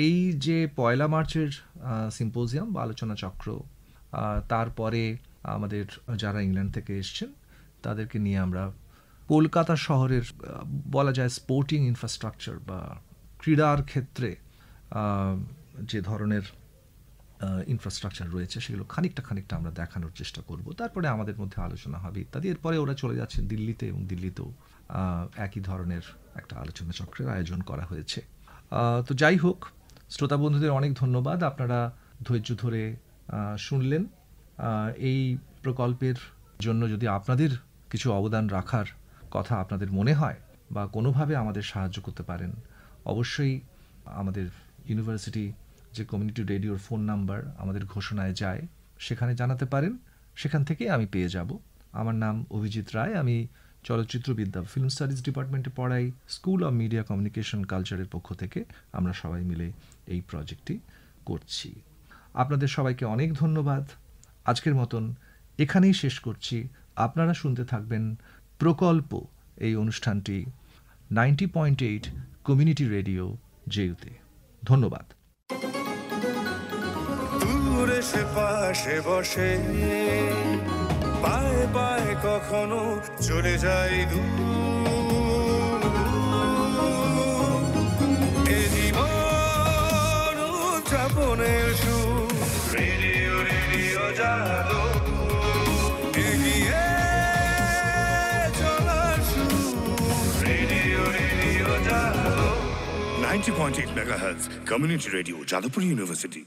এই যে 1 মার্চের সিম্পোজিয়াম বা আলোচনা চক্র, তারপরে আমাদের যারা ইংল্যান্ড থেকে এসছেন তাদেরকে নিয়ে আমরা কলকাতা শহরের বলা যায় স্পোর্টিং ইনফ্রাস্ট্রাকচার বা ক্রীড়ার ক্ষেত্রে যে ধরনের ইনফ্রাস্ট্রাকচার রয়েছে সেগুলো খানিকটা আমরা দেখানোর চেষ্টা করব। তারপরে আমাদের মধ্যে আলোচনা হবে ইত্যাদি। এরপরে ওরা চলে যাচ্ছে দিল্লিতে এবং দিল্লিতেও একই ধরনের একটা আলোচনা চক্রের আয়োজন করা হয়েছে। তো যাই হোক, শ্রোতা বন্ধুদের অনেক ধন্যবাদ, আপনারা ধৈর্য ধরে শুনলেন। এই প্রকল্পের জন্য যদি আপনাদের কিছু অবদান রাখার কথা আপনাদের মনে হয় বা কোনোভাবে আমাদের সাহায্য করতে পারেন, অবশ্যই আমাদের ইউনিভার্সিটি যে কমিউনিটি রেডিওর ফোন নাম্বার আমাদের ঘোষণায় যায় সেখানে জানাতে পারেন, সেখান থেকে আমি পেয়ে যাব। আমার নাম অভিজিৎ রায়, আমি চলচ্চিত্রবিদ্যা ফিল্ম স্টাডিজ ডিপার্টমেন্টে পড়াই। স্কুল অফ মিডিয়া কমিউনিকেশন কালচারের পক্ষ থেকে আমরা সবাই মিলে এই প্রজেক্টটি করছি। আপনাদের সবাইকে অনেক ধন্যবাদ। আজকের মতন এখানেই শেষ করছি। আপনারা শুনতে থাকবেন প্রকল্প, এই অনুষ্ঠানটি 90.8 কমিউনিটি রেডিও জেইউতে। ধন্যবাদ। দূরে সে পাশে বসে পায়ে পায়ে কখনো চলে যায় দূর, এ জীবন উদযাপনের সুর, রেডিও রেডিও যাদবপুর, এগিয়ে চলার সুর, radio radio Jadavpur. 90.8 MHz Community Radio, Jadavpur University.